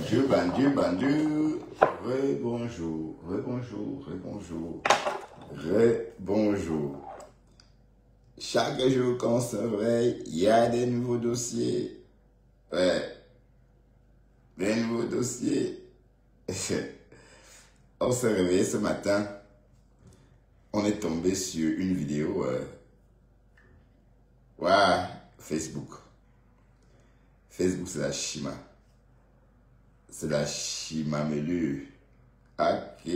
Bonjour, bonjour, bonjour. Rebonjour, rebonjour, rebonjour, rebonjour. Chaque jour qu'on se réveille, il y a des nouveaux dossiers. Ouais, des nouveaux dossiers. On s'est réveillé ce matin. On est tombé sur une vidéo. Facebook. Facebook, c'est la Chima. C'est la Chima Melu. Ok,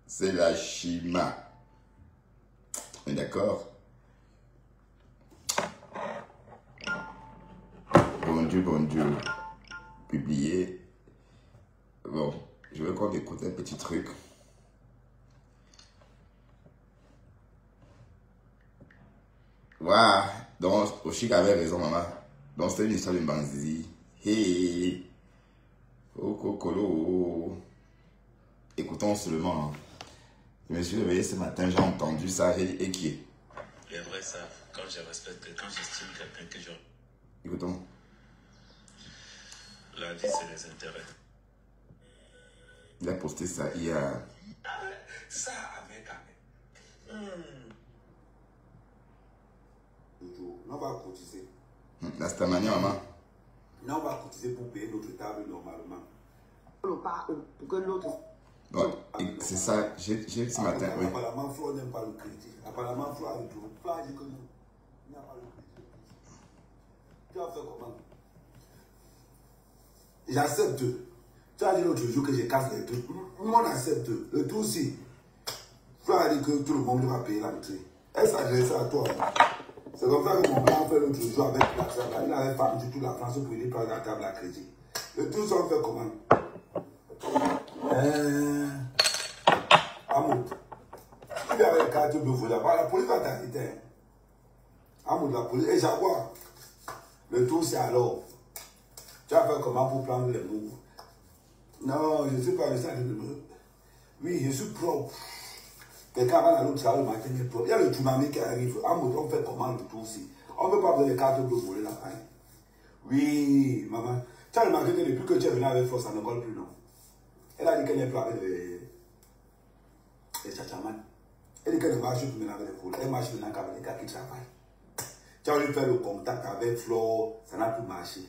c'est la Chima. On est d'accord? Bon Dieu, bon Dieu. Publié. Bon, je vais encore écouter un petit truc. Waouh, donc Oshik avait raison, maman. Donc c'est une histoire de Banzizi. Hey, Okokolo. Écoutons seulement. Je me suis réveillé ce matin, j'ai entendu ça et qui est. Les vrais savent, quand je respecte, quand j'estime quelqu'un que je... Écoutons. La vie, c'est les intérêts. Il a posté ça hier. Ça avec On va cotiser. Là, c'est ta manière, maman. Là, on va cotiser pour payer notre table normalement. Pour que l'autre... Bon, c'est ça, j'ai ce matin, oui. Apparemment, Flo n'aime pas le crédit. Apparemment, Flo a le tout. Flo a dit que non. Il n'y a pas le crédit. Tu vas faire comment? J'accepte. Tu as dit l'autre jour que je casse les trucs. On accepte. Le tout aussi. Flo a dit que tout le monde va payer l'entrée. Elle s'adresse à toi. C'est comme ça que mon père a fait l'autre jour avec la table. Il avait vendu toute la France pour lui prendre la table à crédit. Le tout, ça, on fait comment? Amoud. Tu avais le carte de voler. La police va t'arrêter. Amoud, la police. Et Jaguar. Le tout, c'est alors. Tu vas faire comment pour prendre les mots? Non, je ne suis pas le centre de me. Oui, je suis propre. Quelqu'un va dans l'autre travail le matin, il est propre. Il y a le tsunami qui arrive. Amoud, on fait comment le tout aussi? On ne peut pas donner les cartes de voler là-bas. Oui, maman. Tu as remarqué que depuis que tu es venu avec force, ça ne colle plus, non? Elle a dit qu'elle n'est plus avec les chachaman. Elle dit qu'elle ne marche plus avec les foules. Elle marche maintenant qu'avec les gars qui travaillent. Tu as voulu faire le contact avec Flore, ça n'a plus marché.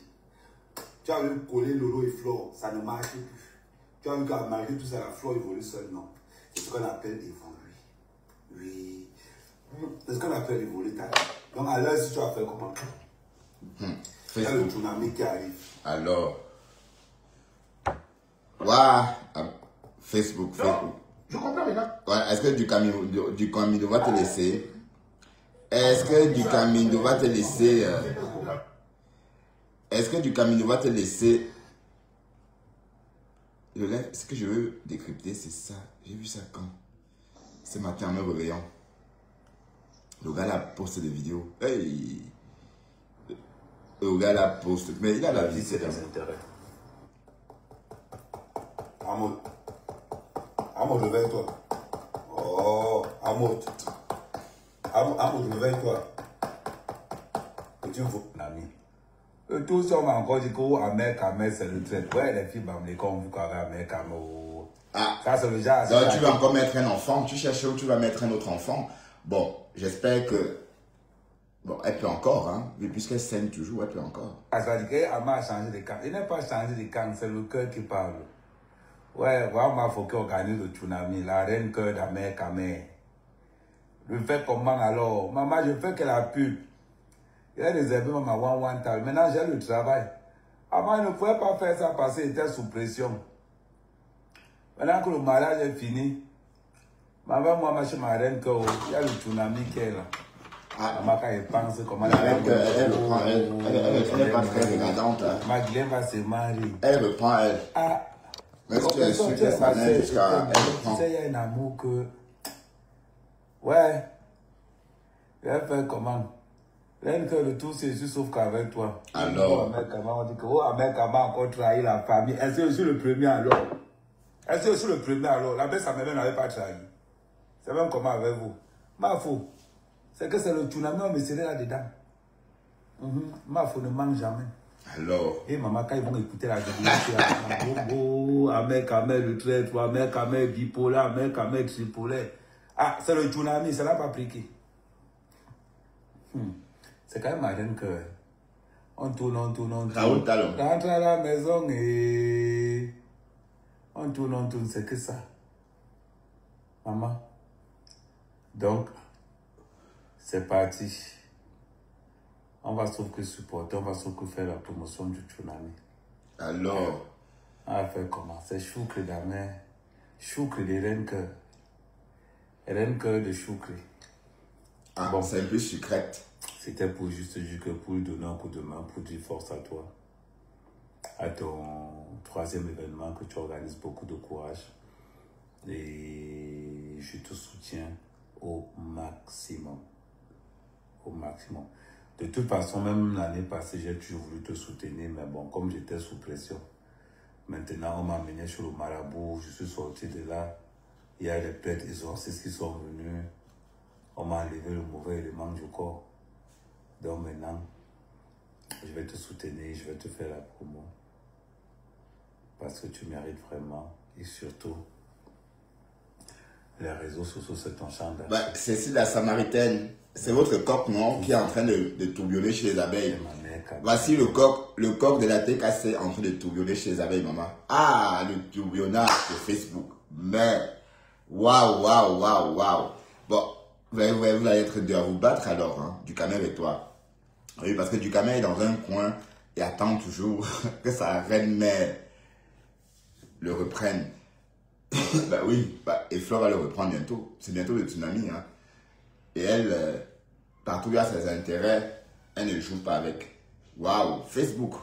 Tu as voulu coller Lolo et Flore, ça ne marche plus. Tu as vu qu'à malgré tout ça, la Flore évolue seule, non. C'est ce qu'on appelle évoluer. Oui. C'est ce qu'on appelle évoluer. Donc à l'heure, si tu as fait comment? Il y a le tsunami qui arrive. Alors. Waouh, Facebook. Je comprends maintenant. Ouais, est-ce que du Camino va te laisser? Est-ce que du Camino va te laisser? Est-ce que du Camino va te laisser? Ce que je veux décrypter, c'est ça. J'ai vu ça quand? Ce matin en me réveillant. Le gars là poste des vidéos. Hey! Le gars là poste. Mais il a la vie, c'est les intérêts. Amoud. Amoud, réveille-toi. Oh, Amoud. Amoud, réveille-toi. Et tu vois, l'ami. Tout ça, on m'a encore dit que c'est le trait. Ouais, les filles, les cons, vous avez Ah, ça, c'est le genre. donc tu vas encore mettre un enfant. Tu cherches où tu vas mettre un autre enfant. Bon, j'espère que... Bon, elle peut encore, hein. Mais puisqu'elle saigne toujours, elle peut encore. Ça veut dire qu'Ama a changé de camp. Il n'a pas changé de camp, c'est le cœur qui parle. Ouais, vraiment, il faut qu'on organise le tsunami, la reine cœur d'Amère Kamé. Je fais comment alors? Maman, je fais que la pub. Il a réservé maman one time. Maintenant, j'ai le travail. Avant, il ne pouvait pas faire ça parce qu'il était sous pression. Maintenant que le mariage est fini, maman, moi, je ma reine cœur, il y a le tsunami qui est là. Maman, quand elle pense comment elle reprend, elle n'est pas très regardante. Hein. Madeleine va se marier. Elle reprend, elle. Ah. Même si tu es sûr qu'elle s'en jusqu'à... Elle reprend. Tu sais, il y a un amour que... Ouais. Elle fait comment? Rien que le tout, c'est juste sauf qu'avec toi. Alors. On dit que Ahmed Kama a encore trahi la famille. Est-ce que je suis le premier alors? Est-ce que je suis le premier alors? La belle sa mère n'avait pas trahi. C'est même comment avec vous? Ma faux. C'est que c'est le tsunami, on me serait là-dedans. Ma faux ne manque jamais. Alors. Et maman, quand ils vont écouter la vidéo, c'est Ahmed Kamel le traître, Ahmed Kamel bipolaire, Ahmed Kamel tripolaire. Ah, c'est le tsunami, ça l'a pas appliqué. C'est quand même malin que on tourne. Raoul Talon. Rentre à la maison et on tourne, c'est que ça. Maman. Donc, c'est parti. On va sauf que supporter, on va sauf que faire la promotion du tsunami. Alors. On va faire comment? C'est choukre d'amé. Choukre de Renke. Renke de choukre. Ah, bon, c'est un peu sucrète. C'était pour juste dire que pour lui donner un coup de main, pour dire force à toi. À ton 3e événement que tu organises beaucoup de courage. Et je te soutiens au maximum. Au maximum. De toute façon, même l'année passée, j'ai toujours voulu te soutenir, mais bon, comme j'étais sous pression, maintenant on m'a amené sur le marabout, je suis sorti de là, il y a les prêtres exorcistes qui sont venus, on m'a enlevé le mauvais élément du corps. Donc maintenant, je vais te soutenir, je vais te faire la promo, parce que tu mérites vraiment, et surtout, les réseaux sociaux, c'est ton champ d'action. Bah, c'est la Samaritaine. C'est votre coq, non, qui est en train de tourbillonner chez les abeilles. Voici le coq de la TKC en train de tourbillonner chez les abeilles, maman. Ah, le tourbillonnage de Facebook. Mais, waouh. Bon, vous allez être deux à vous battre alors, hein, Ducamel et toi. Oui, parce que Ducamel est dans un coin et attend toujours que sa reine mère le reprenne. Bah oui, et Flore va le reprendre bientôt. C'est bientôt le tsunami, hein. Et elle, partout où il y a ses intérêts, elle ne joue pas avec. Waouh, Facebook.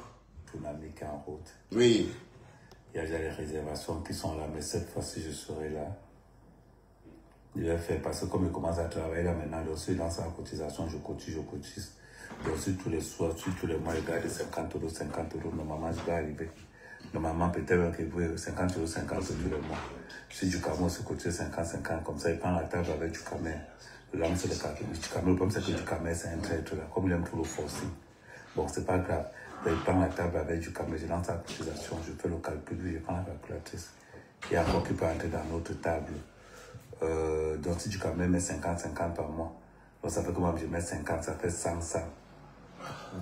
Tsunami qui est en route. Oui. Il y a déjà les réservations qui sont là, mais cette fois-ci, je serai là. Je vais faire, parce que comme il commence à travailler là maintenant, je suis dans sa cotisation, je cotise. Donc, sur tous les soirs, sur tous les mois, il garde 50 €, normalement, je vais arriver. Normalement, peut-être qu'il veut 50 € tous les mois. Si du Cameroun se cotise 50, comme ça, il prend la table avec du Cameroun. Le lame, c'est le Cameroun. Le problème, c'est que du Cameroun, c'est un traître là. Comme il aime tout le forcing. Bon, c'est pas grave. Il prend la table avec du Cameroun. Je lance la cotisation. Je fais le calcul. Lui, je prends la calculatrice. Il y a encore qui peut entrer dans notre table. Donc, si du Cameroun met 50 par mois, donc ça fait que moi, je mets 50, ça fait 100.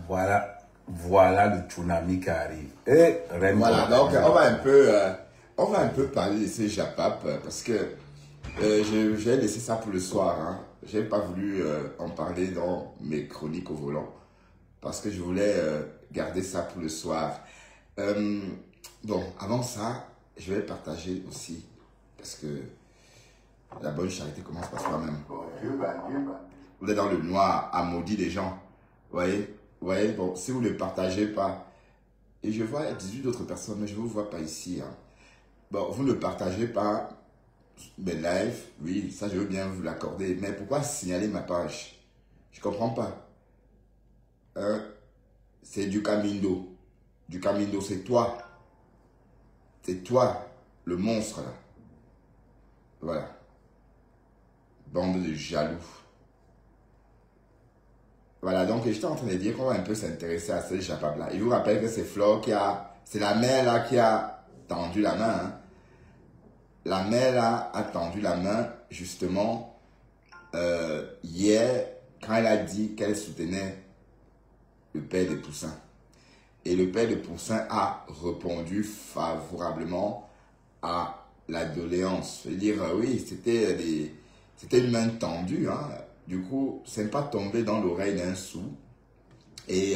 Voilà le tsunami qui arrive. Et voilà, donc on va un peu parler de ces japap parce que j'ai laissé ça pour le soir. Hein. Je n'ai pas voulu en parler dans mes chroniques au volant parce que je voulais garder ça pour le soir. Bon, avant ça, je vais partager aussi parce que la bonne charité commence par soi-même. Vous êtes dans le noir à maudire les gens. Vous voyez, bon, si vous ne le partagez pas, et je vois 18 autres personnes, mais je ne vous vois pas ici. Hein. Bon, vous ne le partagez pas, mes lives, oui, ça je veux bien vous l'accorder, mais pourquoi signaler ma page? Je ne comprends pas. C'est du Camindo. Du Camindo, c'est toi. C'est toi, le monstre là. Voilà. Bande de jaloux. Voilà, donc j'étais en train de dire qu'on va un peu s'intéresser à ce japap-là. Je vous rappelle que c'est Flore c'est la mère là qui a tendu la main. Hein. La mère là a tendu la main justement hier quand elle a dit qu'elle soutenait le père de Poussin. Et le père de Poussin a répondu favorablement à la doléance. Je veux dire, oui, c'était une main tendue, hein. Du coup, c'est pas tombé dans l'oreille d'un sou. Et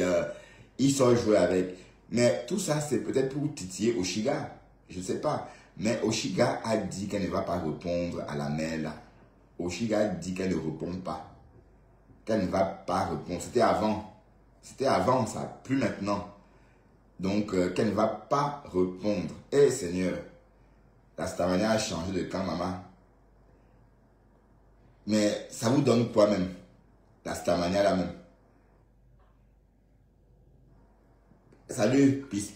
ils sont joués avec. Mais tout ça, c'est peut-être pour titiller Oshiga. Je ne sais pas. Mais Oshiga a dit qu'elle ne va pas répondre à la mail. Oshiga a dit qu'elle ne répond pas. Qu'elle ne va pas répondre. C'était avant. C'était avant ça, plus maintenant. Donc, qu'elle ne va pas répondre. Eh Seigneur, la Starmania a changé de camp, maman. Mais ça vous donne quoi même? La Starmania là même. Salut, Pis.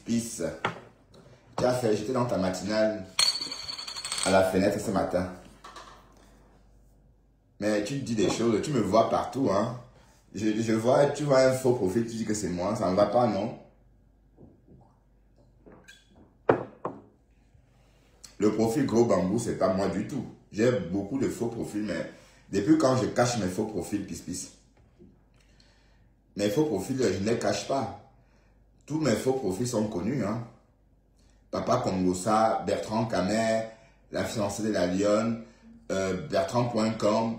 Tu as fait, j'étais dans ta matinale à la fenêtre ce matin. Mais tu te dis des choses, tu me vois partout, hein. Je vois, tu vois un faux profil, tu dis que c'est moi, ça ne va pas, non? Le profil gros bambou, c'est pas moi du tout. J'ai beaucoup de faux profils, mais depuis quand je cache mes faux profils, pis. Mes faux profils, je ne les cache pas. Tous mes faux profils sont connus. Hein. Papa Congosa, Bertrand Camer, la fiancée de la Lionne, Bertrand.com,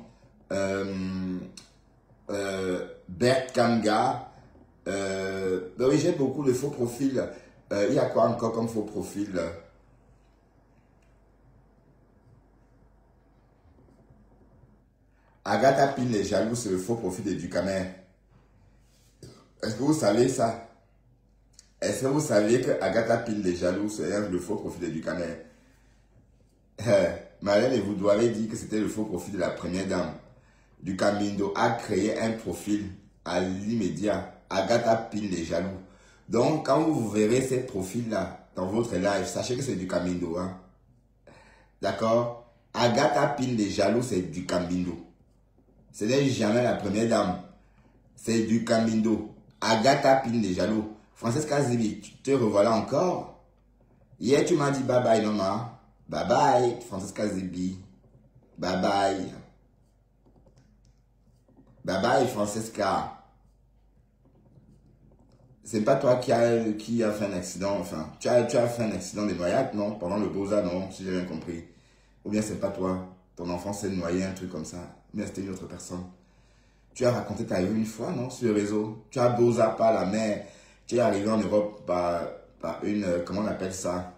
Bert Kamga. Oui, j'ai beaucoup de faux profils. Il y a quoi encore comme faux profil? Agatha Pin les jaloux, c'est le faux profil de Ducamer. Est-ce que vous savez ça? Est-ce que vous saviez que Agatha Pin les jaloux, c'est le faux profil de Ducamer? Marlène et vous doivez dire que c'était le faux profil de la première dame. Ducamindo a créé un profil à l'immédiat. Agatha Pin les jaloux. Donc, quand vous verrez ces profils-là dans votre live, sachez que c'est Ducamindo. Hein? D'accord? Agatha Pin les jaloux, c'est Ducamindo. Ce n'est jamais la première dame. C'est Ducamindo. Agatha Pin les jaloux. Francesca Zibi, tu te revoilà encore? Hier, tu m'as dit bye bye, Noma. Bye bye, Francesca Zibi. Bye bye. Bye bye, Francesca. C'est pas toi qui a fait un accident, enfin, tu as fait un accident de noyade, non? Pendant le Beaux-Arts, non? Si j'ai bien compris. Ou bien c'est pas toi. Ton enfant s'est noyé, un truc comme ça. Mais c'était une autre personne. Tu as raconté ta vie une fois, non? Sur le réseau. Tu as Beaux-Arts par la mer. Tu es arrivé en Europe par une, comment on appelle ça?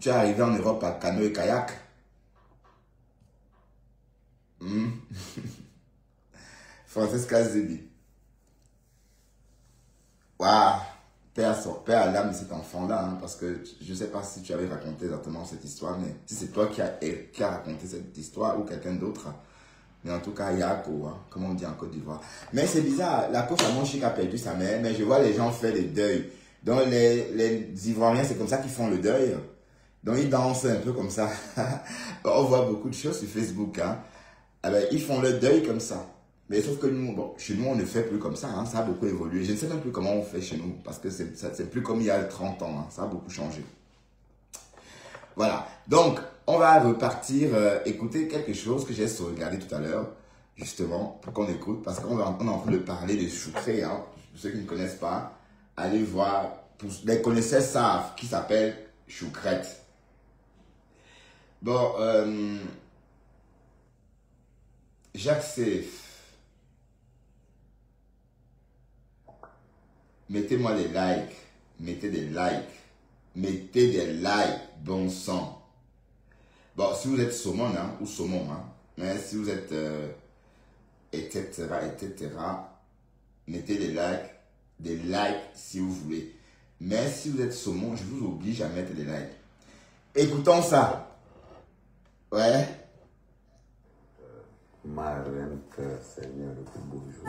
Tu es arrivé en Europe par canoë et kayak. Francesca Zebi. Waouh! Père à l'âme de cet enfant-là, hein, parce que je ne sais pas si tu avais raconté exactement cette histoire, mais si c'est toi qui a raconté cette histoire ou quelqu'un d'autre, mais en tout cas, Yako, hein, comme on dit en Côte d'Ivoire. Mais c'est bizarre, la Côte Chic a perdu sa mère, mais je vois les gens faire le deuil. Donc les Ivoiriens, c'est comme ça qu'ils font le deuil. Donc ils dansent un peu comme ça. On voit beaucoup de choses sur Facebook. Hein. Alors, ils font le deuil comme ça. Mais sauf que nous, bon, chez nous, on ne fait plus comme ça. Hein. Ça a beaucoup évolué. Je ne sais même plus comment on fait chez nous. Parce que c'est plus comme il y a 30 ans. Hein. Ça a beaucoup changé. Voilà. Donc, on va repartir écouter quelque chose que j'ai sauvegardé tout à l'heure. Justement, pour qu'on écoute. Parce qu'on est en train de parler de Choucré. Hein. Pour ceux qui ne connaissent pas, allez voir. Pour les connaisseurs savent qui s'appelle Choucrette. Bon, Jacques Seif. Mettez-moi des likes. Mettez des likes. Mettez des likes. Bon sang. Bon, si vous êtes saumon, hein, ou saumon, hein, mais si vous êtes, etc., mettez des likes si vous voulez. Mais si vous êtes saumon, je vous oblige à mettre des likes. Écoutons ça. Ouais. Ma reine, Seigneur, le plus beau jour.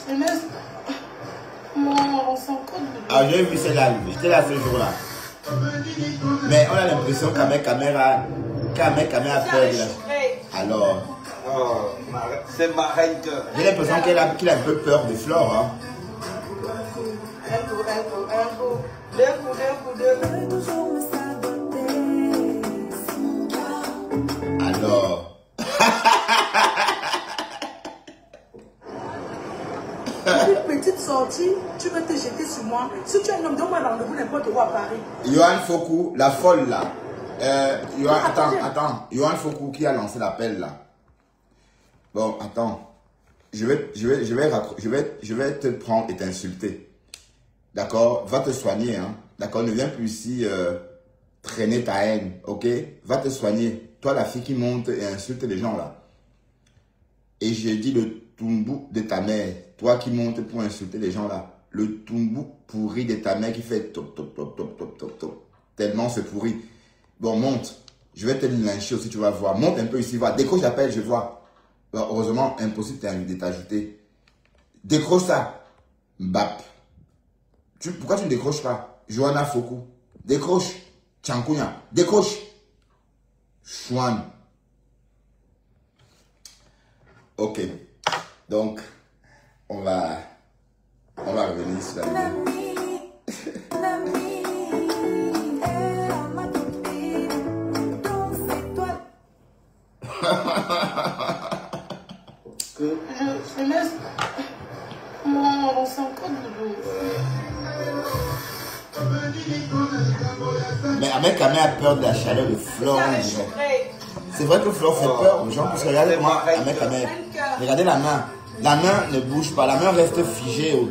Je laisse mon son code. Ah, j'ai vu celle-là, j'étais là ce jour-là. Mais on a l'impression qu'Amer Caméra a peur de la... Alors... Oh, c'est ma reine que... J'ai l'impression qu'il a un peu peur de Flore. Hein. Un coup, deux coups. Alors... Une petite sortie, tu veux te jeter sur moi. Si tu es un homme, donne-moi rendez-vous n'importe où à Paris. Johan Fokou, la folle là. Attends. Johan Fokou qui a lancé l'appel là. Bon, attends. Je vais te prendre et t'insulter. D'accord? Va te soigner, hein. D'accord? Ne viens plus ici traîner ta haine, ok? Va te soigner. Toi, la fille qui monte et insulte les gens là. Et j'ai dit le tumbou de ta mère. Toi qui montes pour insulter les gens là. Le tumbou pourri de ta mère qui fait top, top, top, top, top, top, top. Tellement c'est pourri. Bon, monte. Je vais te lyncher aussi, tu vas voir. Monte un peu ici, va. Décroche l'appel, je vois. Bon, heureusement, impossible de t'ajouter. Décroche ça. Mbap. Pourquoi tu ne décroches pas? Johanna Fokou. Décroche. Tchankounia. Décroche. Chouane. Ok. Donc, on va revenir sur la vidéo. Je laisse. On s'en compte de l'eau. Mais avec Amé a peur de la chaleur de Flore. C'est vrai que Flore fait peur aux gens parce que regardez comment avec Amé. Regardez la main. La main ne bouge pas. La main reste figée.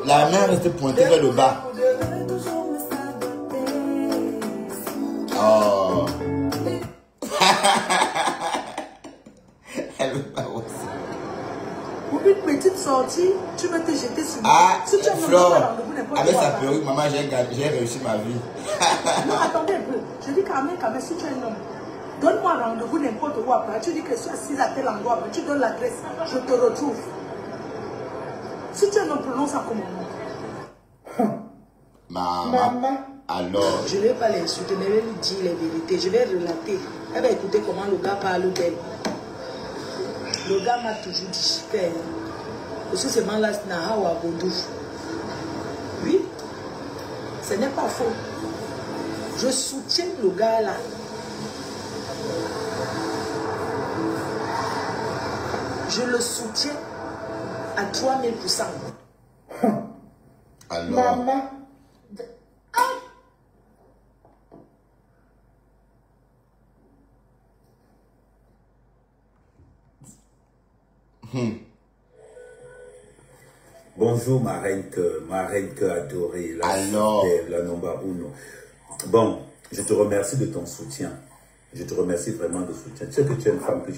La main reste pointée vers le bas. Oh. Elle veut pas aussi. Pour une petite sortie, tu vas te jeter sur moi. Ah, Si tu as Flore, avec sa perruque, maman, j'ai réussi ma vie. Non, attendez un peu. Je dis quand même, si tu es un homme, donne-moi rendez-vous n'importe où après. Tu dis que je suis assise à tel endroit, après. Tu donnes l'adresse, je te retrouve. Si tu es un homme, prononce ça comme mon nom. Maman. Alors. Je ne vais pas l'insulter, mais je vais lui dire les vérités. Je vais relater. Elle va écouter comment le gars parle d'elle. Le gars m'a toujours dit que aussi ce man-là, c'est Nahawa Bodou. Oui, ce n'est pas faux. Je soutiens le gars là. Je le soutiens à 3000%. Alors. Maman. Bonjour ma reine que adorée, la Alors. super, la number uno. Bon, je te remercie de ton soutien. Je te remercie vraiment de soutien. Tu sais que tu es une femme que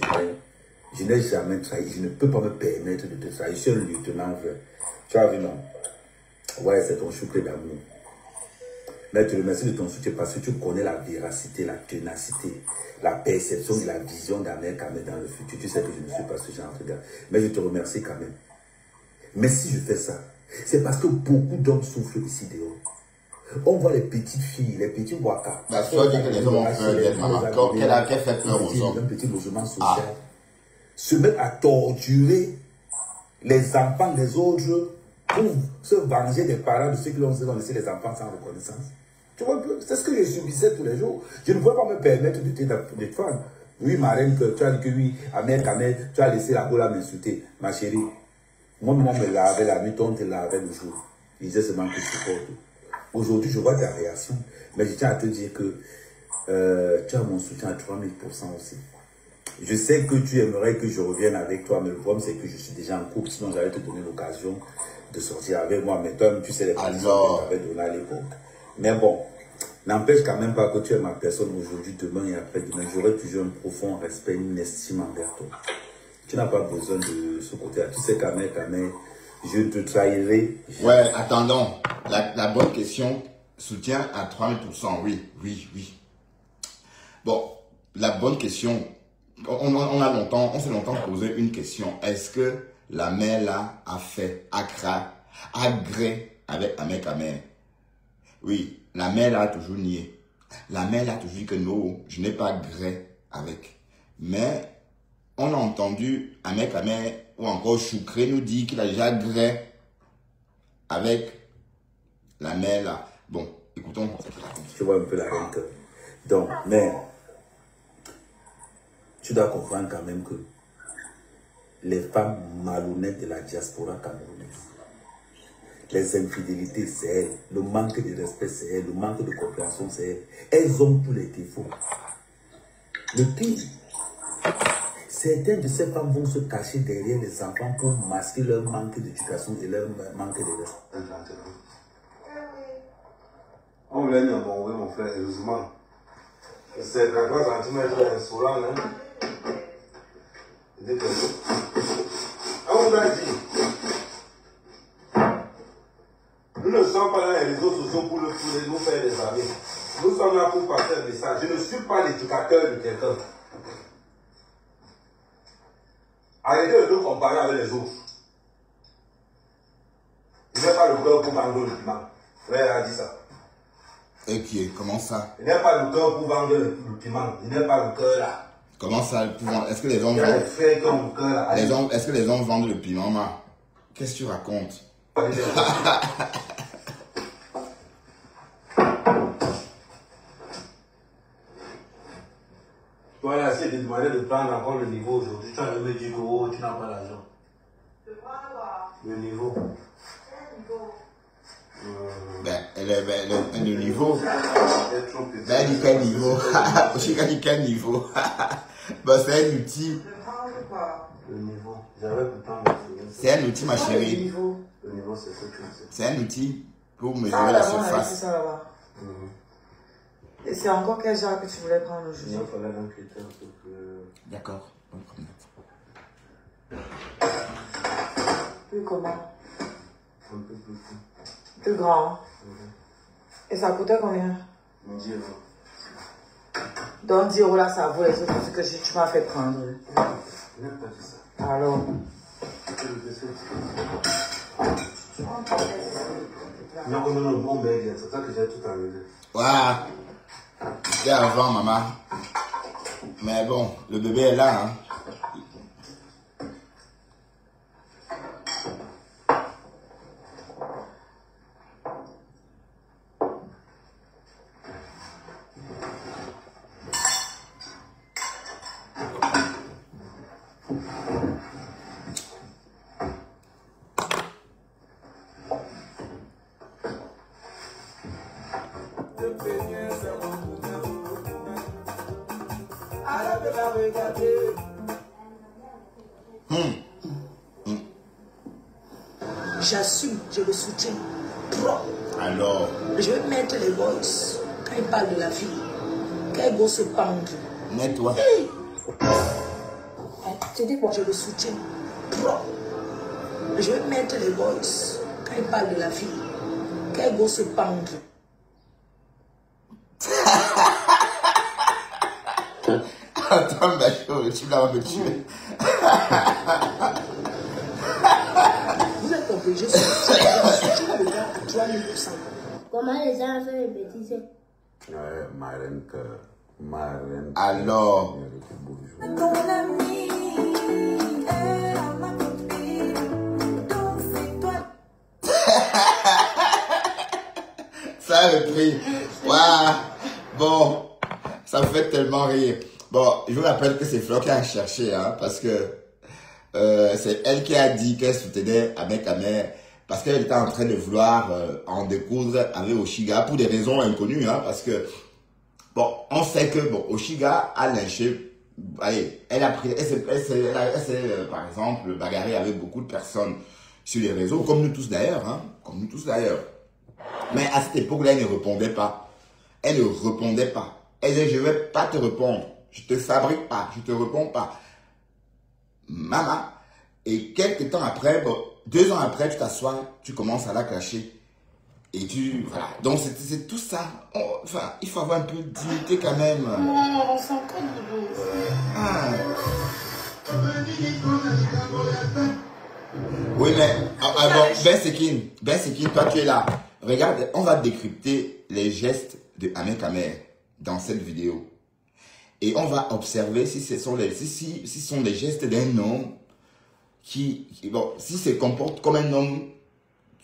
je n'ai jamais trahi. Je ne peux pas me permettre de te trahir. Je suis un lieutenant vrai. Tu as vu, non? Ouais, c'est ton choucré d'amour. Mais je te remercie de ton soutien parce que tu connais la véracité, la ténacité, la perception et la vision d'Amé Kamé dans le futur. Tu sais que je ne suis pas ce genre de gars. Mais je te remercie quand même. Mais si je fais ça, c'est parce que beaucoup d'hommes souffrent ici dehors. On voit les petites filles, les petits waka. La soeur dit que les hommes ont peur d'elle, maman. Qu'elle fait peur aux hommes. Un petit logement social. Se mettre à torturer les enfants des autres pour se venger des parents de ceux qui ont laissé les enfants sans reconnaissance. Tu vois, c'est ce que je subissais tous les jours. Je ne pouvais pas me permettre de te défendre. Oui, ma reine, tu as dit que oui, Amé Kamé, tu as laissé la bola m'insulter. Ma chérie, moi, me lavait la nuit, on te lavait le jour. Il disait seulement que je supporte. Aujourd'hui, je vois ta réaction. Mais je tiens à te dire que tu as mon soutien à 3000% aussi. Je sais que tu aimerais que je revienne avec toi, mais le problème, c'est que je suis déjà en couple. Sinon, j'allais te donner l'occasion de sortir avec moi. Mais toi, tu sais les conditions que j'avais données à l'époque. Mais bon, n'empêche quand même pas que tu es ma personne aujourd'hui, demain et après-demain. J'aurai toujours un profond respect, une estime envers toi. Tu n'as pas besoin de ce côté-là. Tu sais qu'Amé, je te trahirai. Ouais, attendons. La bonne question, soutien à 3000%. Oui. Bon, la bonne question, on s'est longtemps posé une question. Est-ce que la mère là a fait agré avec Amé Kamé? Oui, la mère là a toujours nié. La mère là a toujours dit que non, je n'ai pas gré avec. Mais on a entendu Amé Kamé ou encore Choucré nous dire qu'il a déjà gré avec la mère là. Bon, écoutons ce qu'il raconte. Tu vois un peu la reine. Donc, mais tu dois comprendre quand même que les femmes malhonnêtes de la diaspora camerounaise, les infidélités, c'est elles. Le manque de respect, c'est elles. Le manque de compréhension, c'est elles. Elles ont tous les défauts. Le pire, certaines de ces femmes vont se cacher derrière les enfants pour masquer leur manque d'éducation et leur manque de respect. On voulait nous envoyer mon frère, heureusement. C'est 33 cm insolent, hein. On vous a dit, nous ne sommes pas dans les réseaux sociaux pour nous faire des amis. Nous sommes là pour passer un message. Je ne suis pas l'éducateur de quelqu'un. Arrêtez de nous comparer avec les autres. Il n'est pas le cœur pour vendre le piment. Frère a dit ça. Et qui est, comment ça? Il n'est pas le cœur pour vendre le piment. Il n'est pas le cœur là. Comment ça? Est-ce que les hommes Il y a des frères qui ont mon cœur là. Est-ce que les hommes vendent le piment, ma? Qu'est-ce que tu racontes? Voilà, c'est de demander de prendre encore le niveau aujourd'hui. Tu vas me dire que oh, tu n'as pas l'argent. Le niveau. Le niveau. Ben, dit quel niveau? Aussi, dit quel niveau? Ben, c'est un outil. Le niveau. J'avais pourtant. C'est un outil, ma chérie. Le niveau, c'est ce que c'est. C'est un outil pour mesurer la surface. Ça là-bas. Et c'est encore quel genre que tu voulais prendre aujourd'hui? Il fallait un critère un peu plus. D'accord. Bonne promenade. Plus comment? Un peu plus court. Plus grand. Et ça coûtait combien? 10 €. Donc 10 € là, ça vaut les autres trucs que tu m'as fait prendre. Je n'ai pas dit ça. Alors. Non, mon bébé, c'est ça que j'ai tout enlevé. Waouh! C'était avant, maman. Mais bon, le bébé est là, hein. J'assume, je le soutiens. Pro. Alors, Je vais mettre les voices quand il parle de la fille. Qu'elle go se pendre. mets-toi. Hey. Tu dis quoi? Je le soutiens. Pro. Je vais mettre les voices quand il parle de la fille. Qu'elle go se pendre. Attends, Bacho, tu vas me tuer. Vous êtes compris, je suis le gars à 3000%. Comment les gens font les bêtises? Marraine que. Marraine. Alors. Ton ami est ma copine, donc c'est toi. Ça a repris. Waouh. Bon, ça me fait tellement rire. Bon, je vous rappelle que c'est Flo qui a cherché, hein, parce que c'est elle qui a dit qu'elle soutenait Ahmed Amer parce qu'elle était en train de vouloir en découdre avec Oshiga pour des raisons inconnues, hein, parce que bon, on sait que bon, Oshiga a lynché. Allez, elle s'est par exemple bagarrée avec beaucoup de personnes sur les réseaux, comme nous tous d'ailleurs, hein, comme nous tous d'ailleurs. Mais à cette époque-là, elle ne répondait pas. Elle ne répondait pas. Elle disait, je ne vais pas te répondre. Je ne te fabrique pas. Je ne te réponds pas. Maman. Et quelques temps après, bon, 2 ans après, tu t'assois, tu commences à la clasher. Et tu, voilà. Donc, c'est tout ça. Enfin, il faut avoir un peu de dignité quand même. Non, on s'en compte de Ah. Oui, mais, bon, Ben Sekin, toi tu es là. Regarde, on va décrypter les gestes de Ahmed Amer dans cette vidéo. Et on va observer si ce sont les gestes d'un homme qui bon, s'il se comporte comme un homme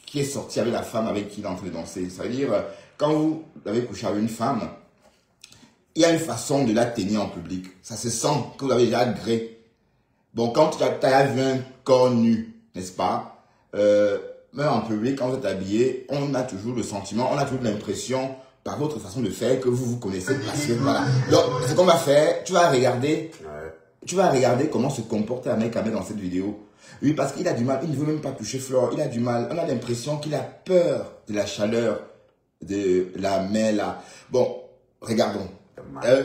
qui est sorti avec la femme avec qui il est en train de danser. Ça veut dire, quand vous avez couché avec une femme, il y a une façon de la tenir en public. Ça se sent que vous avez déjà gré. Bon, quand tu as vu un corps nu, n'est-ce pas, même en public, quand vous êtes habillé, on a toujours le sentiment, on a toujours l'impression, par votre façon de faire, que vous vous connaissez parce que, voilà. Donc, ce qu'on va faire, tu vas regarder comment se comporte un mec dans cette vidéo. Oui, parce qu'il a du mal, il ne veut même pas toucher Flore, il a du mal, on a l'impression qu'il a peur de la chaleur de la main là. Bon, regardons.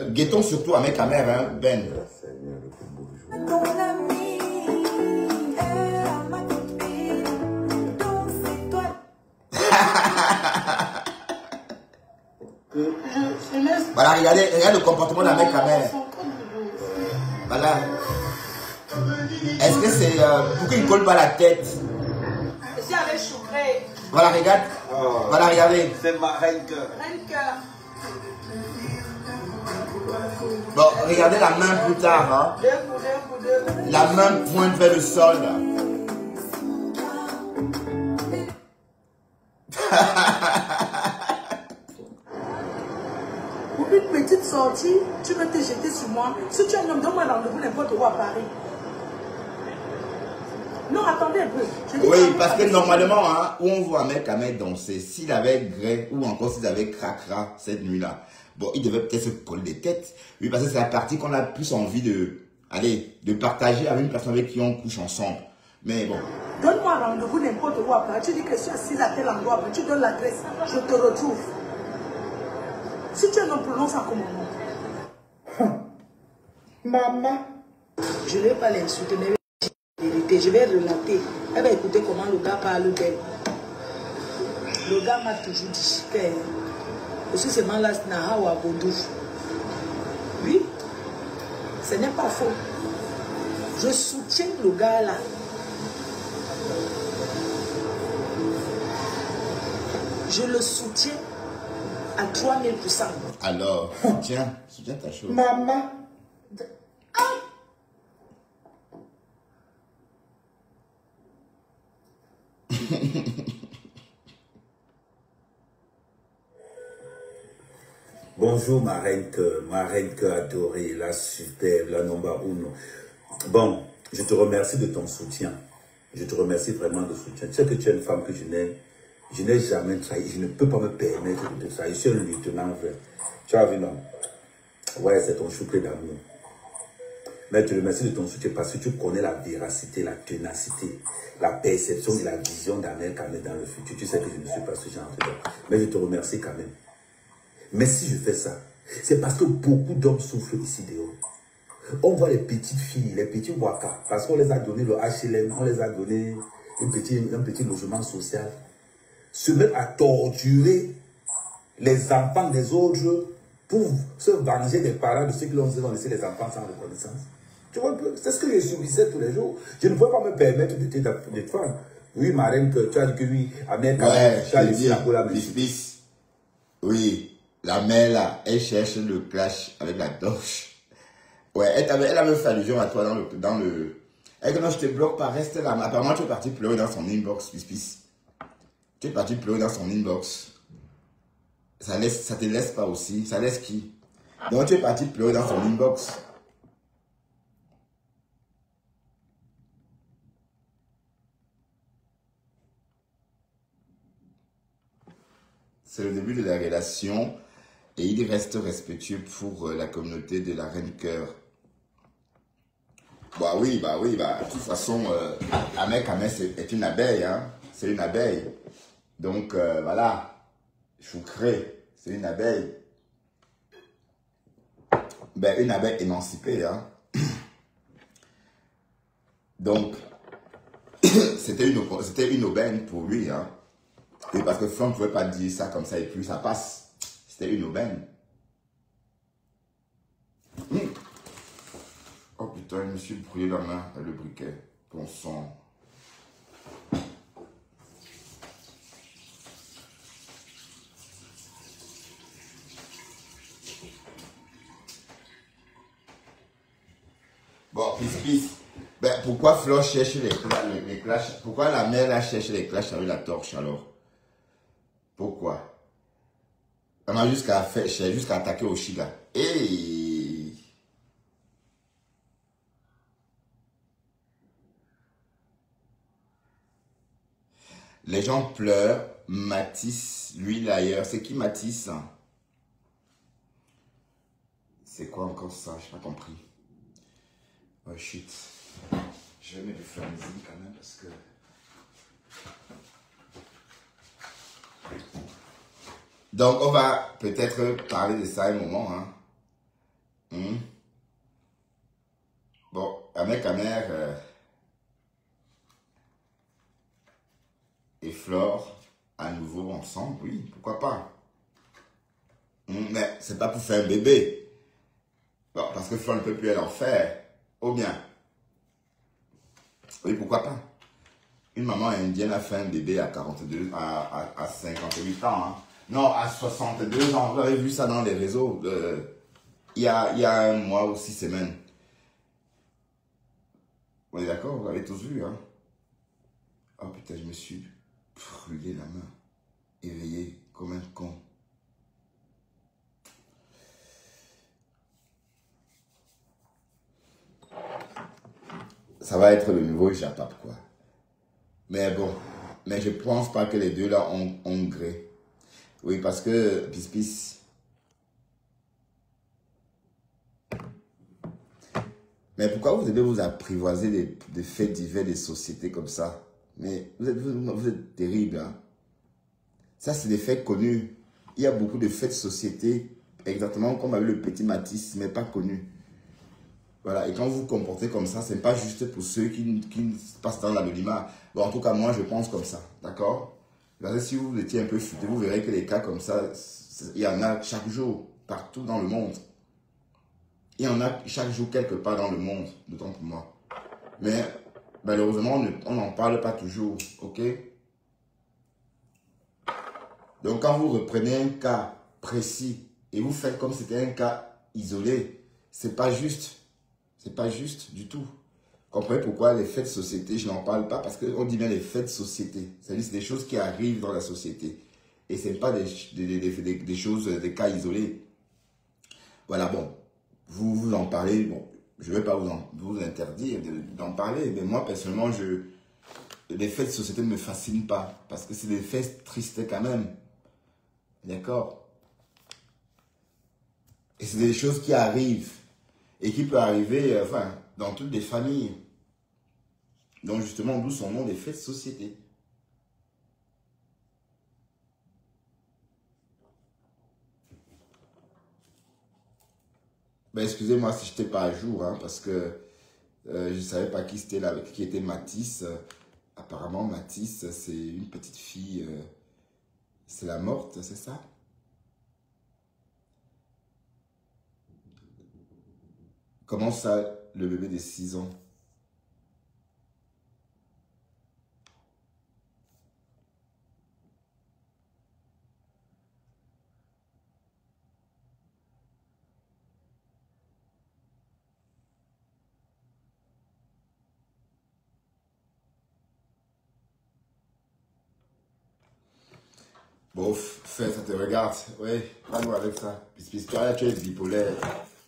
Guettons surtout à mec Amer, hein, Ben. Ton ami est ma copine, donc c'est toi. Voilà, regardez le comportement de la mec Amer. Voilà. Est-ce que c'est pour qu'il ne colle pas la tête? C'est avec Choucré. Voilà, regarde. Voilà, regardez. C'est ma reine que. Reine cœur. Bon, regardez la main plus tard. Hein. La main pointe vers le sol. Pour une petite sortie, tu veux te jeter sur moi. Si tu es un homme, donne-moi rendez-vous n'importe où à Paris. Non, attendez un peu. Oui, parce que normalement, hein, où on voit un mec à mettre danser, s'il avait gré ou encore s'il avait cracra cette nuit-là, bon, il devait peut-être se coller des têtes. Oui, parce que c'est la partie qu'on a plus envie de, allez, de partager avec une personne avec qui on couche ensemble. Mais bon. Donne-moi un rendez-vous n'importe où à Paris. Tu dis que je suis assise à tel endroit, tu donnes l'adresse, je te retrouve. Si tu es un homme, prononce en commandement. Maman. Je ne vais pas l'insulter, mais je vais relater. Elle va écouter comment le gars parle d'elle. Le gars m'a toujours dit que aussi c'est mal là, ou à Bondouf. Oui, ce n'est pas faux. Je soutiens le gars là. Je le soutiens à 3000%. Alors, soutiens ta chose. Maman. Bonjour ma reine cœur adorée, la superbe, la number uno. Bon, je te remercie de ton soutien. Je te remercie vraiment de soutien. Tu sais que tu es une femme que je n'ai jamais trahi. Je ne peux pas me permettre de te trahir. Je suis un lieutenant vrai. Tu as vu, non? Ouais, c'est ton choucré d'amour. Mais je te remercie de ton soutien parce que tu connais la véracité, la ténacité, la perception et la vision d'Amel Kamel dans le futur. Tu sais que je ne suis pas ce genre de gars. Mais je te remercie quand même. Mais si je fais ça, c'est parce que beaucoup d'hommes souffrent ici dehors. On voit les petites filles, les petits waka, parce qu'on les a donné le HLM, on les a donné un petit logement social, se mettre à torturer les enfants des autres pour se venger des parents de ceux qui l'ont laissé les enfants sans reconnaissance. Tu vois, c'est ce que je subissais tous les jours. Je ne pouvais pas me permettre de te faire. Oui, ma reine, que tu as dit que oui, Amérique, tu as laissé la cola. Oui. La mère là, elle cherche le clash avec la torche. Ouais, elle avait fait allusion à toi dans le... Elle dit non, je te bloque pas, reste là. Apparemment, tu es parti pleurer dans son inbox, pis. Tu es parti pleurer dans son inbox. Ça te laisse pas aussi. Ça laisse qui? Donc, tu es parti pleurer dans son inbox. C'est le début de la relation. Et il reste respectueux pour la communauté de la Reine Cœur. Bah oui. De toute façon, Amel est une abeille, hein. C'est une abeille. Donc, voilà. Choucré, c'est une abeille. Ben, une abeille émancipée, hein. Donc, c'était une aubaine pour lui, hein. Et parce que Franck ne pouvait pas dire ça comme ça et puis ça passe. C'était une aubaine. Oh putain, je me suis brûlé la main avec le briquet. Bon sang. Bon, pisse. Ben, pourquoi Flo cherche les clashs? Pourquoi la mère là cherche les clashs avec la torche alors? Pourquoi? On a jusqu'à attaquer Oshiga. Et les gens pleurent. Matisse, lui d'ailleurs. C'est qui Matisse? C'est quoi encore ça? Je n'ai pas compris. Oh shit. Je vais mettre du flamizine quand même parce que... Donc, on va peut-être parler de ça un moment. Hein. Bon, avec Amel et Flore à nouveau ensemble, oui, pourquoi pas. Mais c'est pas pour faire un bébé. Bon, parce que Flore ne peut plus en faire. Ou bien. Oui, pourquoi pas. Une maman indienne a fait un bébé à 58 ans. Hein. Non, à 62 ans, vous avez vu ça dans les réseaux. il y a 1 mois ou 6 semaines. On est d'accord, vous avez tous vu, hein? Oh putain, je me suis brûlé la main. Éveillé comme un con. Ça va être le nouveau Japap, quoi. Mais bon, mais je pense pas que les deux là ont gré. Oui, parce que Pis. Mais pourquoi vous devez vous apprivoiser des faits divers des sociétés comme ça? Mais vous êtes terrible, hein? Ça, c'est des faits connus. Il y a beaucoup de faits de société, exactement comme avec le petit Matisse, mais pas connus. Voilà, et quand vous vous comportez comme ça, ce n'est pas juste pour ceux qui passent dans l'anonymat. Bon, en tout cas, moi, je pense comme ça, d'accord? Parce que si vous étiez un peu futé, vous verrez que les cas comme ça, il y en a chaque jour, partout dans le monde. Il y en a chaque jour quelque part dans le monde, d'autant pour moi. Mais malheureusement, on n'en parle pas toujours, ok? Donc, quand vous reprenez un cas précis et vous faites comme si c'était un cas isolé, c'est pas juste. C'est pas juste du tout. Comprenez pourquoi les faits de société, je n'en parle pas parce qu'on dit bien les faits de société. C'est-à-dire c'est des choses qui arrivent dans la société. Et ce n'est pas des choses, des cas isolés. Voilà, bon. Vous en parlez, bon, je ne vais pas vous interdire d'en parler, mais moi, personnellement, les faits de société ne me fascinent pas. Parce que c'est des faits tristes quand même. D'accord? Et c'est des choses qui arrivent. Et qui peut arriver enfin, dans toutes les familles. Donc justement, d'où son nom, des faits de société. Ben, excusez-moi si je n'étais pas à jour, hein, parce que je ne savais pas qui c'était là, qui était Matisse. Apparemment, Matisse, c'est une petite fille, c'est la morte, c'est ça? Comment ça, le bébé de 6 ans? Bon, ça te regarde. Oui, pas-nous avec ça. Puisque toi, là, tu es bipolaire.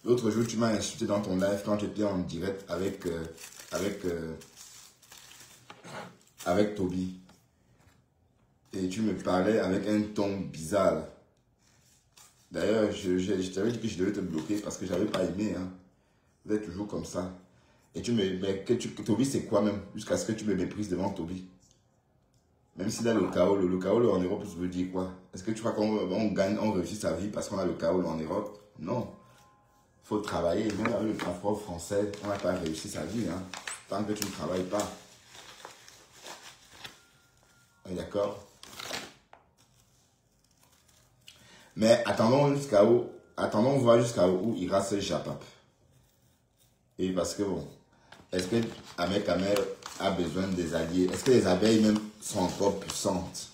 L'autre jour, tu m'as insulté dans ton live quand tu étais en direct avec Toby. Et tu me parlais avec un ton bizarre. D'ailleurs, je t'avais dit que je devais te bloquer parce que je n'avais pas aimé. Hein. Vous êtes toujours comme ça. Et Toby, c'est quoi même? Jusqu'à ce que tu me méprises devant Toby. Même si là, le Kaolo en Europe, ça veut dire quoi? Est-ce que tu crois qu'on gagne, on réussit sa vie parce qu'on a le Kaolo en Europe? Non. Il faut travailler. Même avec le transport français, on n'a pas réussi sa vie. Hein, tant que tu ne travailles pas. D'accord? Mais attendons voir jusqu'à où ira ce Japap. Et parce que bon, est-ce que Ahmed Kamer a besoin des alliés? Est-ce que les abeilles même sont encore puissantes?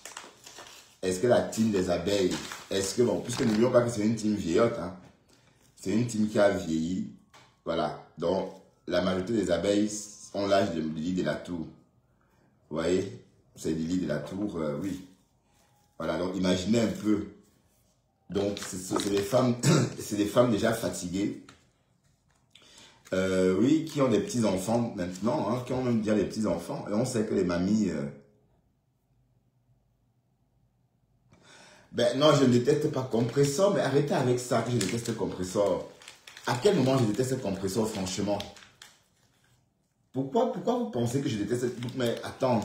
Est-ce que la team des abeilles, est-ce que bon, puisque n'oublions pas que c'est une team vieillotte, hein, c'est une team qui a vieilli, voilà. Donc la majorité des abeilles ont l'âge de Lily de la Tour. Vous voyez, c'est Lily de la Tour, oui. Voilà, donc imaginez un peu. Donc c'est des femmes déjà fatiguées. Oui, qui ont des petits-enfants maintenant, hein, qui ont même déjà des petits-enfants. Et on sait que les mamies... Ben non, je ne déteste pas Compressor, mais arrêtez avec ça que je déteste Compressor. À quel moment je déteste Compressor, franchement? Pourquoi vous pensez que je déteste... Mais attends,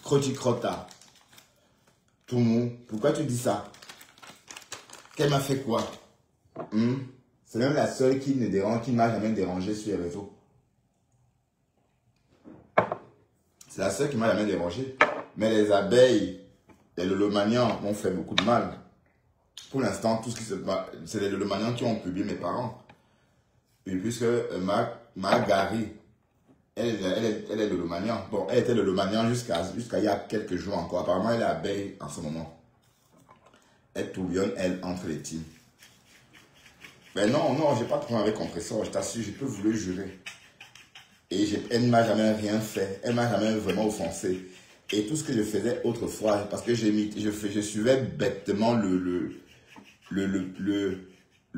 Crota, tout le monde, pourquoi tu dis ça? Qu'elle m'a fait quoi? C'est même la seule qui ne dérange, qui m'a jamais dérangé sur les réseaux. C'est la seule qui m'a jamais dérangé. Mais les abeilles et le Lomanian m'ont fait beaucoup de mal. Pour l'instant, tout ce qui se passe, c'est les Lomanians qui ont publié mes parents. Et puisque Margari, elle est le Lomanian. Bon, elle était le Lomanian jusqu'à il y a quelques jours encore. Apparemment, elle est abeille en ce moment. Elle tourbillonne, elle, entre les teams. Ben non, non, j'ai pas de problème avec compresseur, je t'assure, je peux vous le jurer. Et elle ne m'a jamais rien fait, elle m'a jamais vraiment offensé. Et tout ce que je faisais autrefois, parce que je suivais bêtement le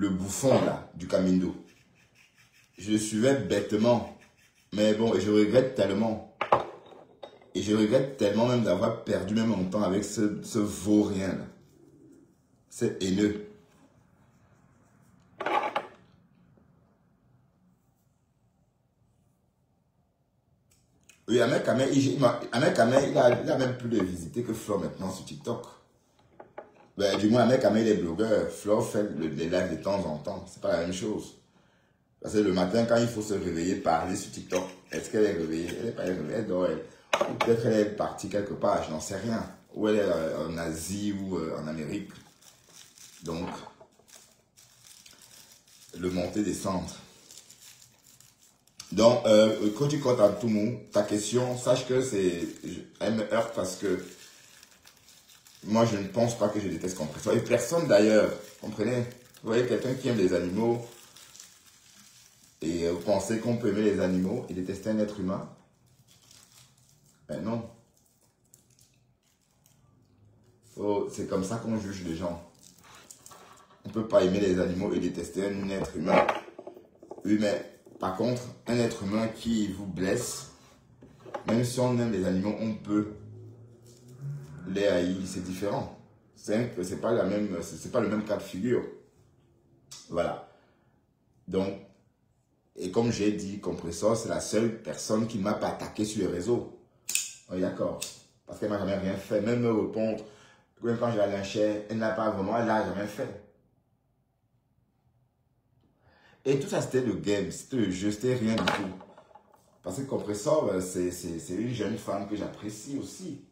bouffon là, du Camindo. Je le suivais bêtement. Mais bon, et je regrette tellement. Et je regrette tellement même d'avoir perdu même mon temps avec ce vaurien là. C'est haineux. Oui, Ahmed Kamel, il a même plus de visités que Flore maintenant sur TikTok. Ben, du moins, Ahmed Kamel est blogueur. Flore fait les lives de temps en temps. C'est pas la même chose. Parce que le matin, quand il faut se réveiller, parler sur TikTok, est-ce qu'elle est réveillée? Elle n'est pas réveillée, elle dort. Ou peut-être elle est partie quelque part, je n'en sais rien. Ou elle est en Asie ou en Amérique. Donc, le monter-descendre. Donc, quand tu comptes à tout le monde, ta question, sache que elle me heurte parce que moi, je ne pense pas que je déteste compresseur. Et personne d'ailleurs, comprenez? Vous voyez quelqu'un qui aime les animaux et vous pensez qu'on peut aimer les animaux et détester un être humain? Ben non. C'est comme ça qu'on juge les gens. On ne peut pas aimer les animaux et détester un être humain. Oui, mais par contre, un être humain qui vous blesse, même si on aime les animaux, on peut les haïr, c'est différent. C'est pas le même cas de figure. Voilà. Donc, et comme j'ai dit, Compressor, c'est la seule personne qui ne m'a pas attaqué sur les réseaux. Oui, d'accord. Parce qu'elle m'a jamais rien fait. Même me répondre, même quand je la lynchais, elle n'a jamais fait. Et tout ça, c'était le game, c'était le jeu, c'était rien du tout. Parce que Compressor, c'est une jeune femme que j'apprécie aussi.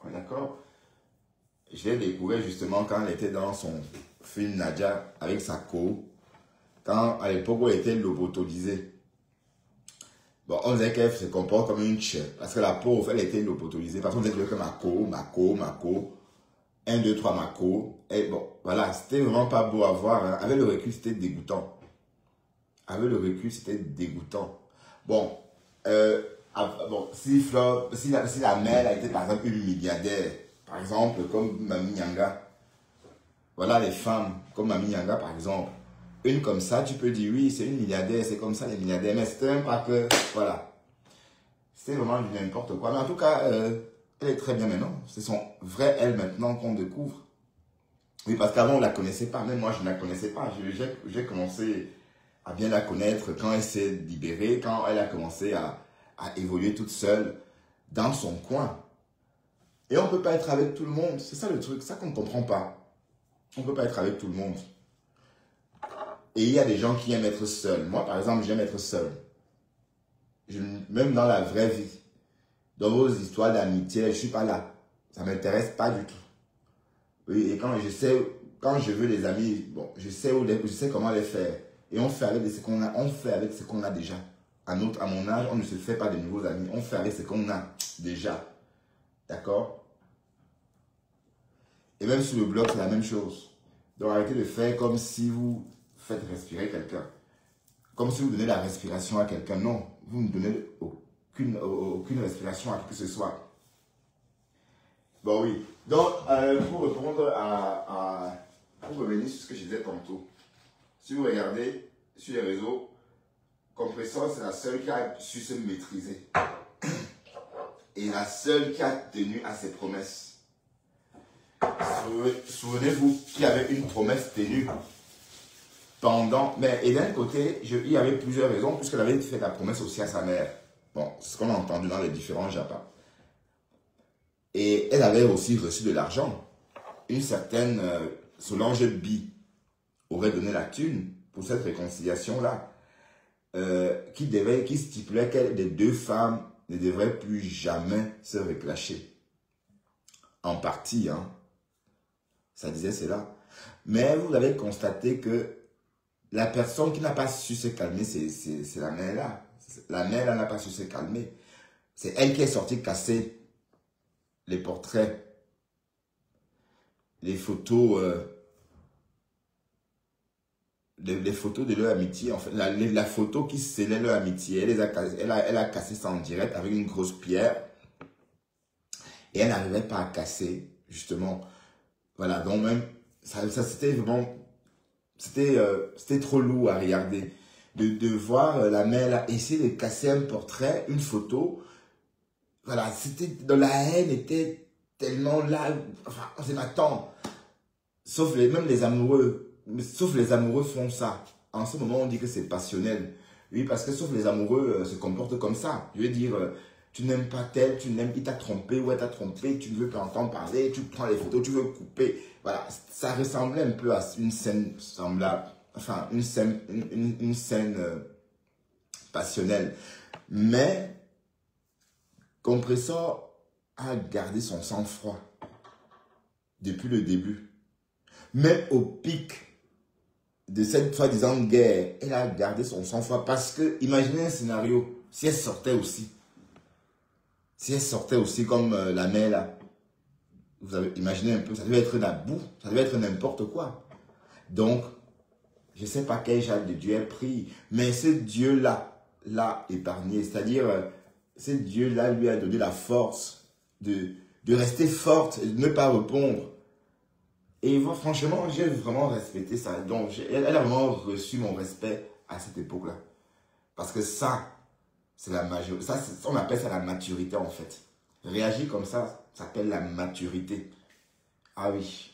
D'accord? Je l'ai découvert justement quand elle était dans son film Nadia avec sa co. Quand à l'époque où elle était lobotolisée. Bon, on disait qu'elle se comporte comme une chère. Parce que la pauvre, elle était lobotolisée. Parce qu'on disait que Mako. 1, 2, 3, Mako. Et bon, voilà, c'était vraiment pas beau à voir. Hein. Avec le recul, c'était dégoûtant. Avec le recul, c'était dégoûtant. Bon, si la mère a été par exemple une milliardaire, par exemple comme Mami Nyanga, voilà les femmes comme Mami Nyanga par exemple, une comme ça, tu peux dire oui, c'est une milliardaire, c'est comme ça les milliardaires, mais c'était pas que, voilà, c'était vraiment du n'importe quoi. Mais en tout cas, elle est très bien maintenant, c'est son vrai elle maintenant qu'on découvre. Oui, parce qu'avant on la connaissait pas, même moi je ne la connaissais pas, j'ai commencé à bien la connaître quand elle s'est libérée, quand elle a commencé à évoluer toute seule dans son coin. Et on ne peut pas être avec tout le monde. C'est ça le truc, ça qu'on ne comprend pas. On ne peut pas être avec tout le monde. Et il y a des gens qui aiment être seuls. Moi, par exemple, j'aime être seul. Même dans la vraie vie, dans vos histoires d'amitié, je ne suis pas là. Ça ne m'intéresse pas du tout. Oui, et quand je veux des amis, bon, je sais comment les faire. Et on fait avec ce qu'on a, déjà. À mon âge, on ne se fait pas de nouveaux amis. On fait avec ce qu'on a déjà. D'accord? Et même sur le blog, c'est la même chose. Donc arrêtez de faire comme si vous faites respirer quelqu'un. Comme si vous donnez la respiration à quelqu'un. Non, vous ne donnez aucune respiration à qui que ce soit. Bon oui. Donc, pour répondre pour revenir sur ce que je disais tantôt. Si vous regardez sur les réseaux, Compressor, c'est la seule qui a su se maîtriser. Et la seule qui a tenu à ses promesses. Souvenez-vous qu'il y avait une promesse tenue et d'un côté, il y avait plusieurs raisons, puisqu'elle avait fait la promesse aussi à sa mère. Bon, c'est ce qu'on a entendu dans les différents Japas. Et elle avait aussi reçu de l'argent. Une certaine Solange Bi aurait donné la thune pour cette réconciliation-là, qui stipulait que les deux femmes ne devraient plus jamais se reclasher. En partie, hein. Ça disait cela. Mais vous avez constaté que la personne qui n'a pas su se calmer, c'est la mère-là. La mère-là n'a pas su se calmer. C'est elle qui est sortie casser les portraits, les photos les photos de leur amitié, en fait, la photo qui scellait leur amitié, elle a cassé ça en direct avec une grosse pierre. Et elle n'arrivait pas à casser, justement. Voilà, donc même, ça c'était vraiment, c'était trop lourd à regarder. De voir la mère là, essayer de casser un portrait, une photo. Voilà, c'était, dans la haine était tellement là, enfin, on s'est attend. Même les amoureux, font ça. En ce moment, on dit que c'est passionnel. Oui, parce que sauf les amoureux se comportent comme ça. Je veux dire, tu n'aimes pas tel, il t'a trompé ou elle t'a trompé, tu ne veux pas entendre parler, tu prends les photos, tu veux couper. Voilà, ça ressemblait un peu à une scène semblable, enfin, une scène passionnelle. Mais, Compressor a gardé son sang-froid depuis le début. Même au pic de cette soi-disant guerre, elle a gardé son sang-froid parce que, imaginez un scénario, si elle sortait aussi. Si elle sortait aussi comme la mère là, vous avez imaginé un peu, ça devait être la boue, ça devait être n'importe quoi. Donc, je ne sais pas quel genre de Dieu elle prie, mais ce Dieu-là, l'a épargné. C'est-à-dire, ce Dieu-là lui a donné la force de rester forte et de ne pas répondre. Et moi, franchement, j'ai vraiment respecté ça. Donc, elle a vraiment reçu mon respect à cette époque-là. Parce que ça, c'est la majorité. Ça, on appelle ça la maturité, en fait. Réagir comme ça s'appelle la maturité. Ah oui,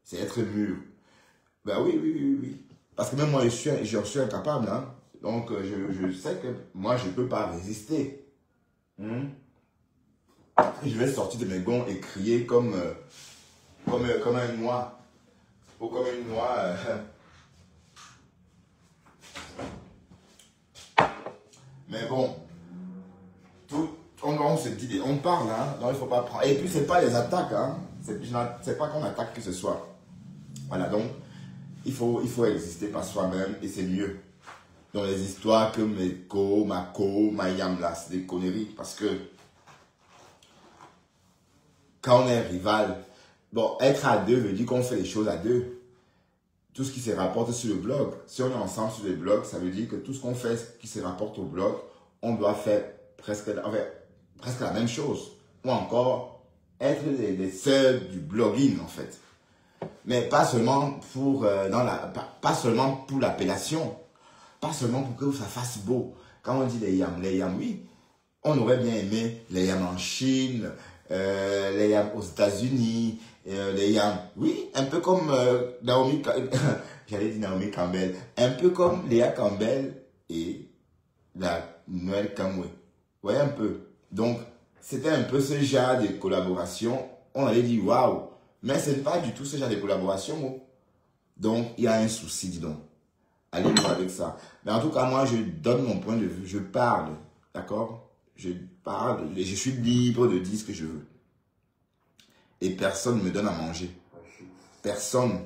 c'est être mûr. Ben oui. Parce que même moi, je suis incapable. Hein. Donc, je sais que moi, je ne peux pas résister. Je vais sortir de mes gonds et crier comme un noix. Ou comme une noix. Mais bon, on se dit, on parle, hein, donc il ne faut pas prendre. Et puis, ce n'est pas les attaques, hein. C'est pas qu'on attaque que ce soit. Voilà, donc, il faut exister par soi-même et c'est mieux. Dans les histoires que Mako, Mayam, là, c'est des conneries. Parce que quand on est rival, bon, être à deux veut dire qu'on fait les choses à deux. Tout ce qui se rapporte sur le blog, si on est ensemble sur le blog, ça veut dire que tout ce qu'on fait qui se rapporte au blog, on doit faire presque la même chose. Ou encore, être les sœurs du blogging, en fait. Mais pas seulement pour l'appellation. Pas seulement pour que ça fasse beau. Quand on dit les yams, oui, on aurait bien aimé les yams en Chine, les yams aux États-Unis, les yams, oui, un peu comme Naomi, j'allais dire Naomi Campbell, un peu comme Léa Campbell et la Noël Kamwe. Vous voyez un peu. Donc, c'était un peu ce genre de collaboration. On avait dit waouh, mais ce n'est pas du tout ce genre de collaboration. Donc, il y a un souci, dis donc. Allez voir avec ça. Mais en tout cas, moi, je donne mon point de vue. Je parle. D'accord? Je parle. Et je suis libre de dire ce que je veux. Et personne ne me donne à manger. Personne.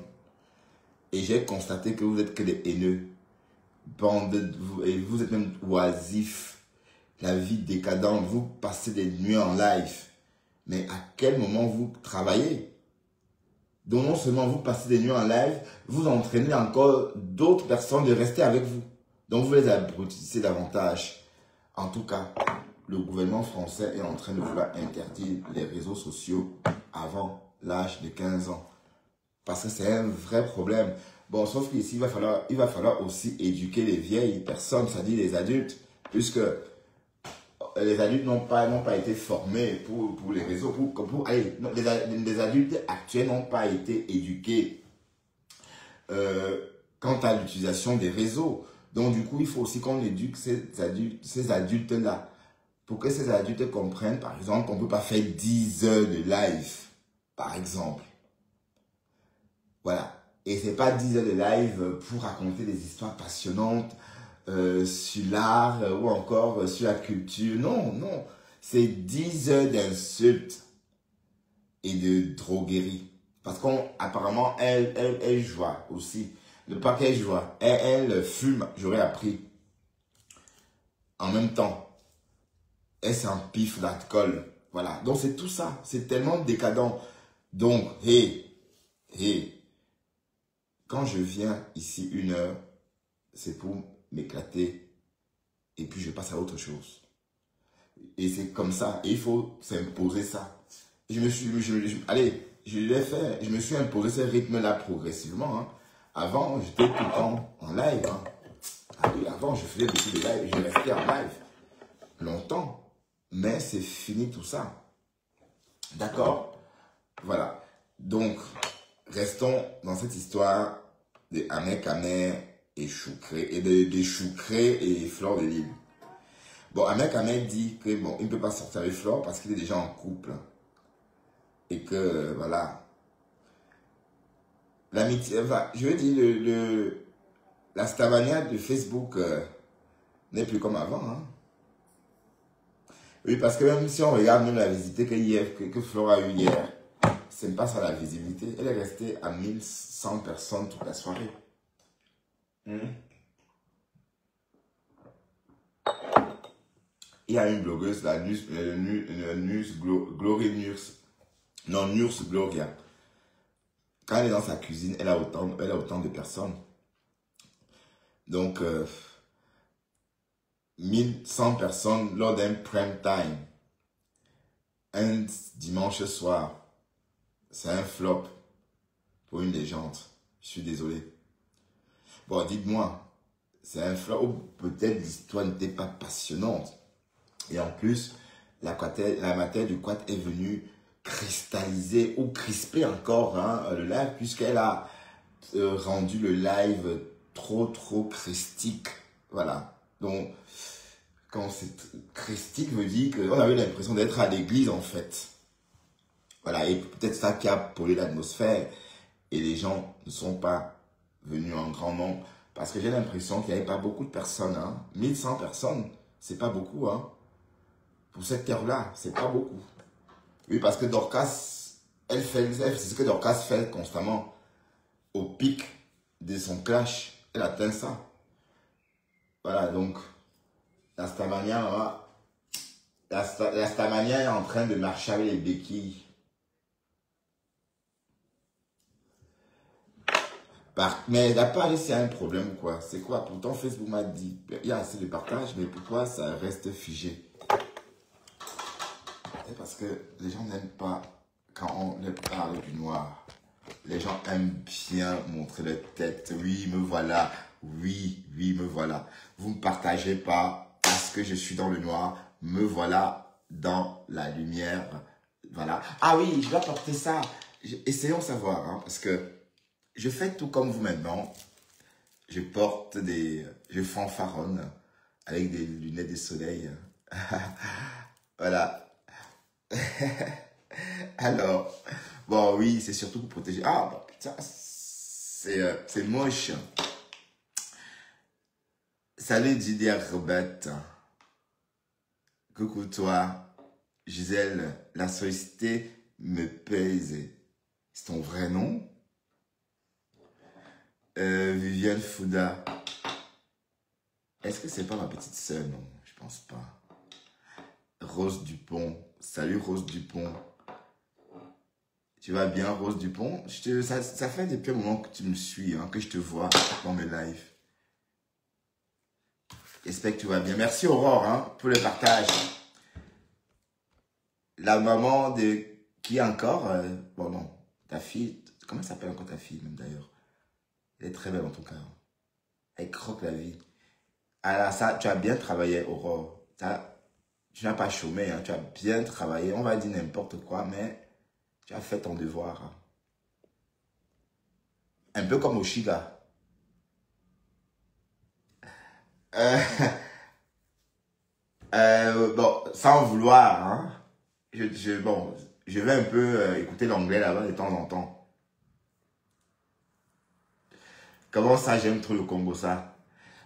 Et j'ai constaté que vous êtes que des haineux. Et vous êtes même oisifs. La vie décadente. Vous passez des nuits en live. Mais à quel moment vous travaillez? Donc non seulement vous passez des nuits en live, vous entraînez encore d'autres personnes de rester avec vous. Donc vous les abrutissez davantage. En tout cas, le gouvernement français est en train de vouloir interdire les réseaux sociaux avant l'âge de 15 ans. Parce que c'est un vrai problème. Bon, sauf qu'ici, il va falloir aussi éduquer les vieilles personnes, c'est-à-dire les adultes, puisque les adultes n'ont pas été formés pour les réseaux. Les adultes actuels n'ont pas été éduqués quant à l'utilisation des réseaux. Donc, du coup, il faut aussi qu'on éduque ces adultes-là. Pour que ces adultes comprennent, par exemple, qu'on ne peut pas faire 10 heures de live, par exemple. Voilà. Et ce n'est pas 10 heures de live pour raconter des histoires passionnantes sur l'art ou encore sur la culture. Non, non. C'est 10 heures d'insultes et de droguerie. Parce qu'apparemment, elle joue aussi. Le pas qu'elle joue, elle fume, j'aurais appris. En même temps, elle s'empiffe d'alcool. Voilà. Donc, c'est tout ça. C'est tellement décadent. Donc, hey. Quand je viens ici 1 heure, c'est pour m'éclater. Et puis, je passe à autre chose. Et c'est comme ça. Et il faut s'imposer ça. Et allez, je l'ai fait. Je me suis imposé ce rythme-là progressivement. Hein. Avant, j'étais tout le temps en live. Hein. Ah oui, avant, je faisais beaucoup de live. Je restais en live longtemps. Mais c'est fini tout ça. D'accord? Voilà. Donc, restons dans cette histoire de Ahmed Kamer et Choucré, et de Choucré et Fleur de Lille. Bon, Ahmed Kamer dit que bon, il ne peut pas sortir avec Fleur parce qu'il est déjà en couple. Et que, voilà. L'amitié, je veux dire, la Stavania de Facebook n'est plus comme avant. Hein. Oui, parce que même si on regarde même la visite que Fleur a eue hier, c'est pas ça la visibilité. Elle est restée à 1100 personnes toute la soirée. Il y a une blogueuse, la Glory Nurse. Non, Nurse Gloria. Quand elle est dans sa cuisine, elle a autant de personnes. Donc, 1100 personnes lors d'un prime time. Un dimanche soir. C'est un flop pour une légende. Je suis désolé. Bon, dites-moi, c'est un flop ou peut-être l'histoire n'était pas passionnante. Et en plus, la matière du quad est venue cristalliser ou crisper encore hein, le live puisqu'elle a rendu le live trop christique. Voilà. Donc, quand c'est christique, veut dire qu'on avait l'impression d'être à l'église en fait. Voilà, et peut-être ça qui a pollué l'atmosphère et les gens ne sont pas venus en grand nombre parce que j'ai l'impression qu'il n'y avait pas beaucoup de personnes. Hein. 1100 personnes, c'est pas beaucoup. Hein. Pour cette terre-là, c'est pas beaucoup. Oui, parce que Dorcas, c'est ce que Dorcas fait constamment. Au pic de son clash, elle atteint ça. Voilà, donc, la Stamania est en train de marcher avec les béquilles. Mais d'après, c'est un problème quoi. C'est quoi? Pourtant, Facebook m'a dit, il y a assez de partage, mais pourquoi ça reste figé? C'est parce que les gens n'aiment pas quand on leur parle du noir. Les gens aiment bien montrer leur tête. Oui, me voilà. Oui, me voilà. Vous ne partagez pas parce que je suis dans le noir. Me voilà dans la lumière. Voilà. Ah oui, je dois porter ça. Essayons de savoir, hein, parce que je fais tout comme vous maintenant. Je porte je fanfaronne avec des lunettes de soleil. Voilà. Alors, bon, oui, c'est surtout pour protéger. Ah, bah, putain, c'est moche. Salut Didier Robert. Coucou toi. Gisèle, la sollicité me pèse. C'est ton vrai nom? Viviane Fouda. Est-ce que c'est pas ma petite sœur? Non, je pense pas. Rose Dupont. Salut Rose Dupont. Tu vas bien Rose Dupont? Ça fait depuis un moment que tu me suis, hein, que je te vois dans mes lives. J'espère que tu vas bien. Merci Aurore hein, pour le partage. La maman de... Qui encore? Bon non, ta fille. Comment s'appelle encore ta fille même d'ailleurs? Elle est très belle en tout cas. Elle croque la vie. Alors ça, tu as bien travaillé Aurore. Tu n'as pas chômé, hein, tu as bien travaillé. On va dire n'importe quoi, mais tu as fait ton devoir. Hein. Un peu comme Oshiga. Bon, sans vouloir, hein, je vais un peu écouter l'anglais là-bas de temps en temps. Comment ça, j'aime trop le Congo ça?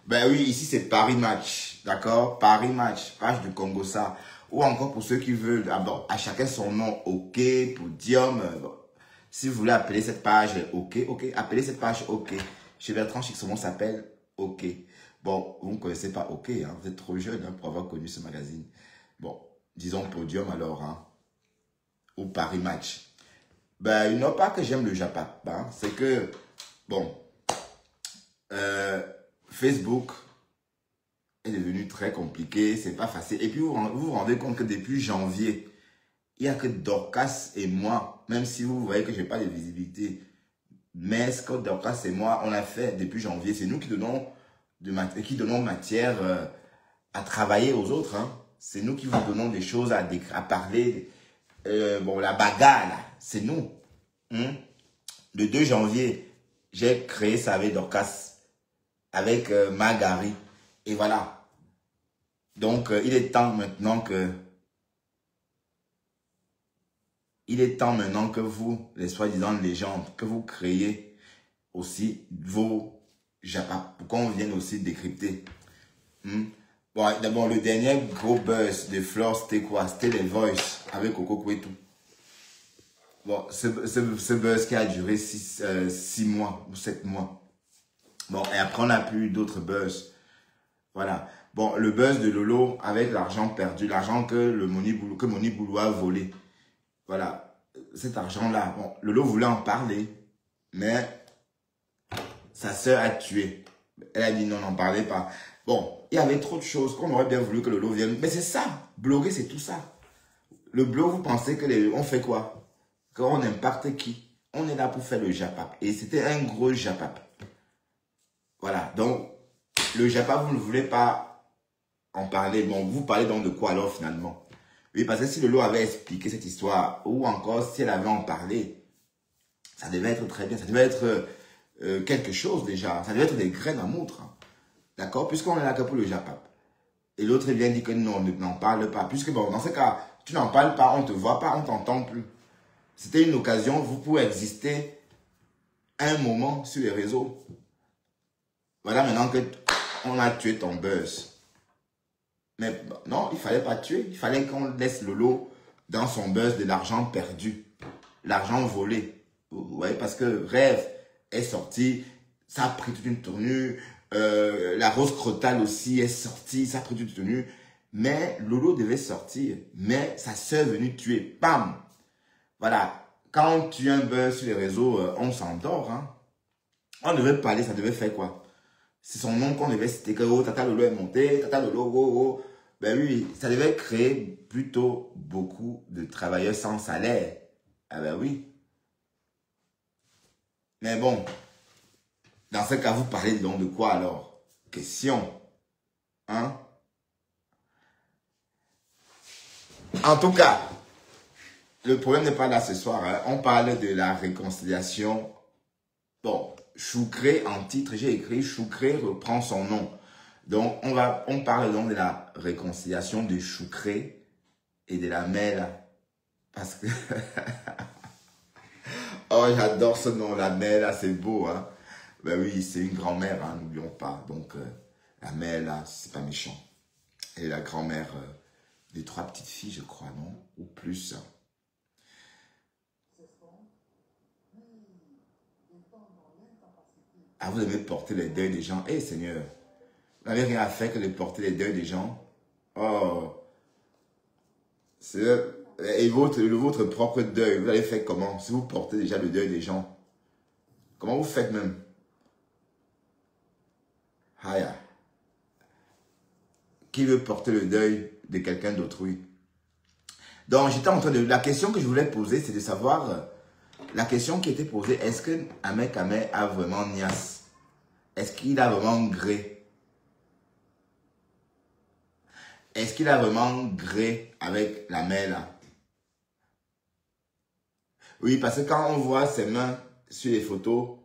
Ben oui, ici c'est Paris Match, d'accord? Paris Match, page du Congo ça. Ou encore pour ceux qui veulent, à chacun son nom, OK, Podium. Bon. Si vous voulez appeler cette page OK, appelez cette page OK. Chez Bertrand Chixomon s'appelle OK. Bon, vous ne connaissez pas OK, hein, vous êtes trop jeune hein, pour avoir connu ce magazine. Bon, disons Podium alors, hein, ou Paris Match. Ben, il n'y a pas que j'aime le Japon, hein, c'est que, bon, Facebook est devenu très compliqué, c'est pas facile. Et puis vous vous rendez compte que depuis janvier, il n'y a que Dorcas et moi, même si vous voyez que je n'ai pas de visibilité, mais ce que Dorcas et moi, on a fait depuis janvier, c'est nous qui donnons, matière à travailler aux autres. Hein. C'est nous qui vous donnons des choses à parler. Bon, la bagarre, là, c'est nous. Hein? Le 2 janvier, j'ai créé ça avec Dorcas, avec Margari. Et voilà. Donc, il est temps maintenant que vous, les soi-disant légendes, que vous créez aussi vos japap, pour qu'on vienne aussi décrypter. Bon, d'abord, le dernier gros buzz de Flore, c'était quoi? C'était les Voice avec Coco Kwetu. Bon, ce buzz qui a duré 6 mois ou 7 mois. Bon, et après, on n'a plus d'autres buzz. Voilà. Bon, le buzz de Lolo avec l'argent perdu, l'argent que Moni Boulou a volé. Voilà. Cet argent-là, bon, Lolo voulait en parler, mais sa sœur a tué. Elle a dit non, n'en parlez pas. Bon, il y avait trop de choses qu'on aurait bien voulu que Lolo vienne. Mais c'est ça. Bloguer, c'est tout ça. Le blog, vous pensez que on fait quoi? Qu'on impacte qui? On est là pour faire le japap. Et c'était un gros japap. Voilà. Donc, le japap, vous ne voulez pas en parler. Bon, vous parlez donc de quoi alors finalement? Oui, parce que si Lolo avait expliqué cette histoire, ou encore si elle avait en parlé, ça devait être très bien. Ça devait être quelque chose déjà. Ça devait être des graines à moudre. D'accord? Puisqu'on est là que pour le japap. Et l'autre vient dire que non, n'en parle pas. Puisque bon, dans ce cas, tu n'en parles pas, on ne te voit pas, on ne t'entend plus. C'était une occasion, vous pouvez exister un moment sur les réseaux. Voilà maintenant que on a tué ton buzz. Mais non, il ne fallait pas tuer. Il fallait qu'on laisse Lolo dans son buzz de l'argent perdu. L'argent volé. Vous voyez, parce que Rêve est sorti, ça a pris toute une tournure. La Rose Crotale aussi est sortie, ça a pris toute une tournure. Mais Lolo devait sortir. Mais sa soeur est venue tuer. Bam! Voilà. Quand on tue un buzz sur les réseaux, on s'endort. Hein. On devait parler, ça devait faire quoi? C'est son nom qu'on devait citer, que oh, Tata Lolo est monté, Tata Lolo, oh, oh. Ben oui, ça devait créer plutôt beaucoup de travailleurs sans salaire. Ah ben oui. Mais bon, dans ce cas, vous parlez donc de quoi alors? Question. Hein? En tout cas, le problème n'est pas là ce soir. Hein. On parle de la réconciliation. Bon, Choucré, en titre, j'ai écrit Choucré reprend son nom. Donc, on parle donc de la réconciliation de Choucré et de la Mel. Parce que... oh, j'adore ce nom, la Mel, c'est beau. Hein? Ben oui, c'est une grand-mère, hein, n'oublions pas. Donc, la Mel, c'est pas méchant. Elle est la grand-mère des 3 petites filles, je crois, non? Ou plus. Ah, vous devez porter les deuils des gens. Eh, Seigneur, vous n'avez rien à faire que de porter les deuils des gens. Oh. Et votre propre deuil, vous allez faire comment? Si vous portez déjà le deuil des gens, comment vous faites même? Haya. Qui veut porter le deuil de quelqu'un d'autrui? Donc, j'étais en train de... La question que je voulais poser, c'est de savoir... La question qui était posée, est-ce que Ahmed Kameh a vraiment niasse? Est-ce qu'il a vraiment gré? Est-ce qu'il a vraiment gré avec la main là? Oui, parce que quand on voit ses mains sur les photos,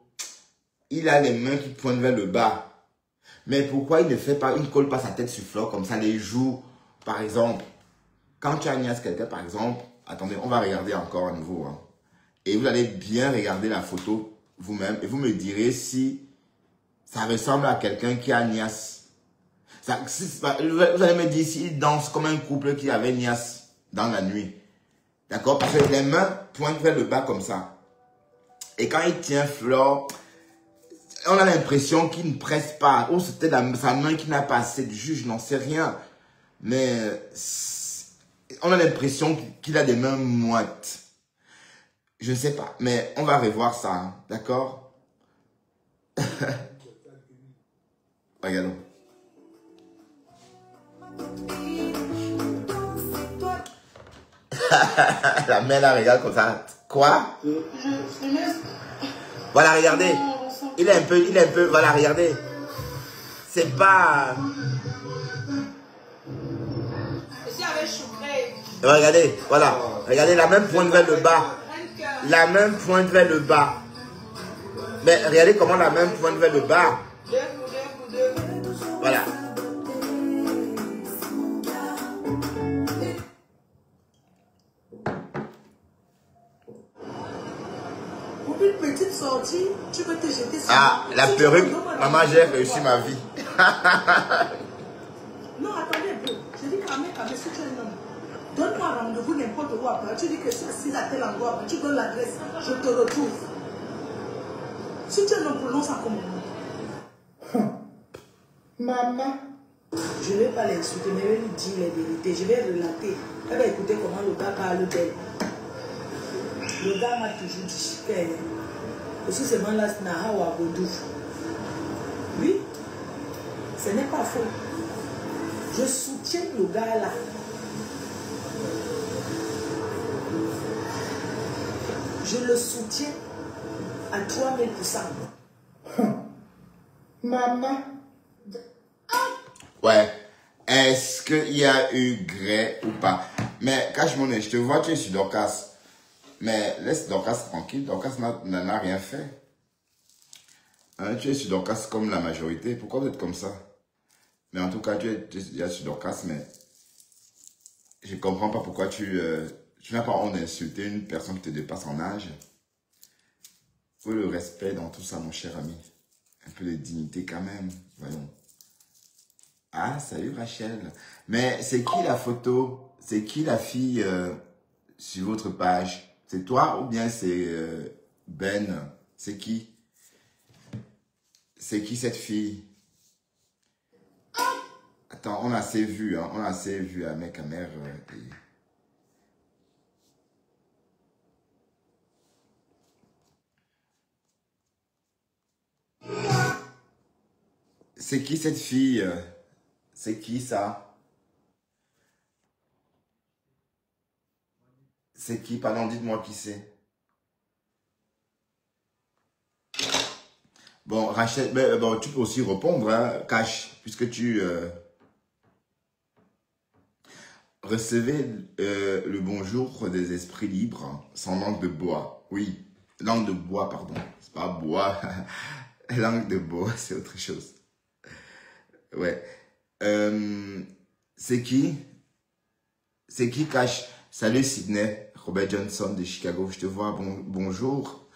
il a les mains qui pointent vers le bas. Mais pourquoi il ne colle pas sa tête sur Flore comme ça, les joues, par exemple? Quand tu as niasse quelqu'un, par exemple, attendez, on va regarder encore à nouveau. Hein. Et vous allez bien regarder la photo vous-même et vous me direz si ça ressemble à quelqu'un qui a niasse. Vous allez me dire s'il danse comme un couple qui avait niasse dans la nuit. D'accord? Parce que les mains pointent vers le bas comme ça. Et quand il tient Flore, on a l'impression qu'il ne presse pas. Ou c'était sa main qui n'a pas assez de jus, je n'en sais rien. Mais on a l'impression qu'il a des mains moites. Je ne sais pas, mais on va revoir ça, hein, d'accord? Regardons. La mère la regarde comme ça. Quoi? Voilà, regardez. Il est un peu, voilà, regardez. C'est pas... Regardez, voilà. Regardez, la même pointe vers le bas. La même pointe vers le bas. Mais regardez comment la même pointe vers le bas. Voilà. Pour une petite sortie, tu peux te jeter sur... Ah, la perruque. Maman, j'ai réussi ma vie. Non, attendez un peu. Je dis quand même, si tu es un homme, donne-moi rendez-vous n'importe où après. Tu dis que je suis assise à tel endroit après. Tu donnes l'adresse, je te retrouve. Si tu es un homme, prononce ça comment? Maman. Je ne vais pas l'insulter, mais je vais lui dire les vérités. Je vais relater. Elle va écouter comment le gars parle d'elle. Le gars m'a toujours dit que aussi c'est là Nahawa Bodou. Oui, ce n'est pas faux. Je soutiens le gars là. Je le soutiens à 3000%. Maman. Ouais. Est-ce qu'il y a eu gré ou pas? Mais cache mon nez, je te vois, tu es sur Dorcas. Mais laisse Dorcas tranquille. Dorcas n'a rien fait. Hein, tu es sur Dorcas comme la majorité. Pourquoi vous êtes comme ça? Mais en tout cas, tu es déjà sur Dorcas, mais je ne comprends pas pourquoi tu n'as pas honte d'insulter une personne qui te dépasse en âge. Il faut le respect dans tout ça, mon cher ami. Un peu de dignité quand même. Voyons. Ah, salut Rachel. Mais c'est qui la photo? C'est qui la fille sur votre page? C'est toi ou bien c'est Ben? C'est qui? C'est qui cette fille? Attends, on a assez vu, hein? On a assez vu à mec, à mère. C'est qui cette fille? C'est qui ça? C'est qui? Pardon, dites-moi qui c'est. Bon, Rachel, bon, tu peux aussi répondre, hein, Cash, puisque tu recevez le bonjour des esprits libres, hein, sans langue de bois. Oui, langue de bois, pardon. C'est pas bois. Langue de bois, c'est autre chose. Ouais. C'est qui? C'est qui, Cash? Salut Sydney, Robert Johnson de Chicago. Je te vois, bonjour.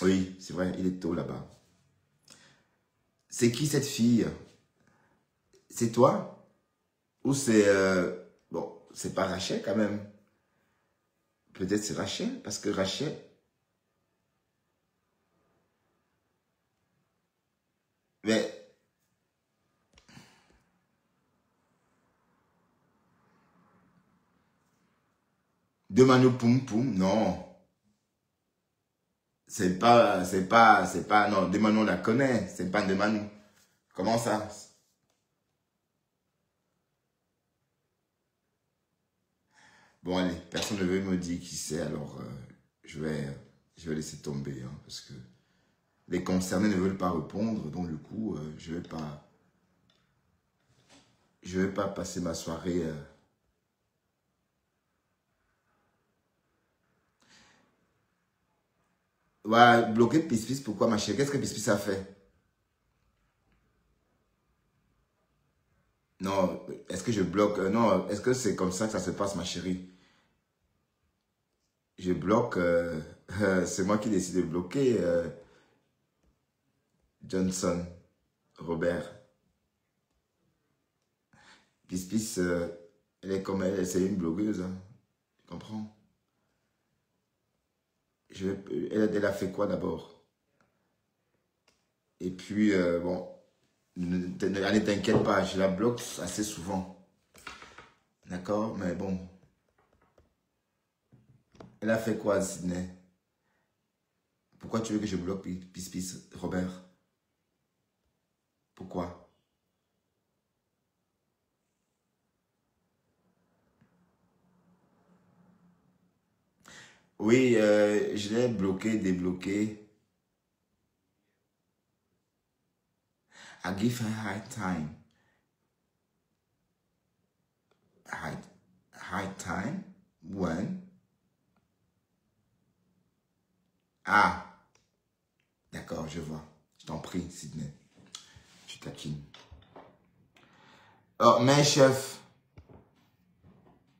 Oui, c'est vrai, il est tôt là-bas. C'est qui cette fille? C'est toi? Ou c'est... bon, c'est pas Rachel quand même. Peut-être c'est Rachel, parce que Rachel... Mais... De Manu Poum Poum, non. C'est pas, non, De Manu on la connaît, c'est pas De Manu. Comment ça? Bon allez, personne ne veut me dire qui c'est, alors je vais laisser tomber, hein, parce que les concernés ne veulent pas répondre, donc du coup, je vais pas passer ma soirée... Ouais, bloquer Pispis, pourquoi ma chérie? Qu'est-ce que Pispis a fait? Non, est-ce que je bloque? Non, est-ce que c'est comme ça que ça se passe, ma chérie? Je bloque, c'est moi qui décide de bloquer Johnson, Robert. Pispis, elle est comme elle, c'est une blogueuse, hein, tu comprends? Elle a fait quoi d'abord? Et puis, bon, ne t'inquiète pas, je la bloque assez souvent. D'accord? Mais bon. Elle a fait quoi, Sydney? Pourquoi tu veux que je bloque Pispis, Robert? pourquoi. Oui, je l'ai bloqué, débloqué. I give her hard time. Hard time when... Ah, d'accord, je vois. Je t'en prie, Sydney. Tu taquines. Oh, mais chef,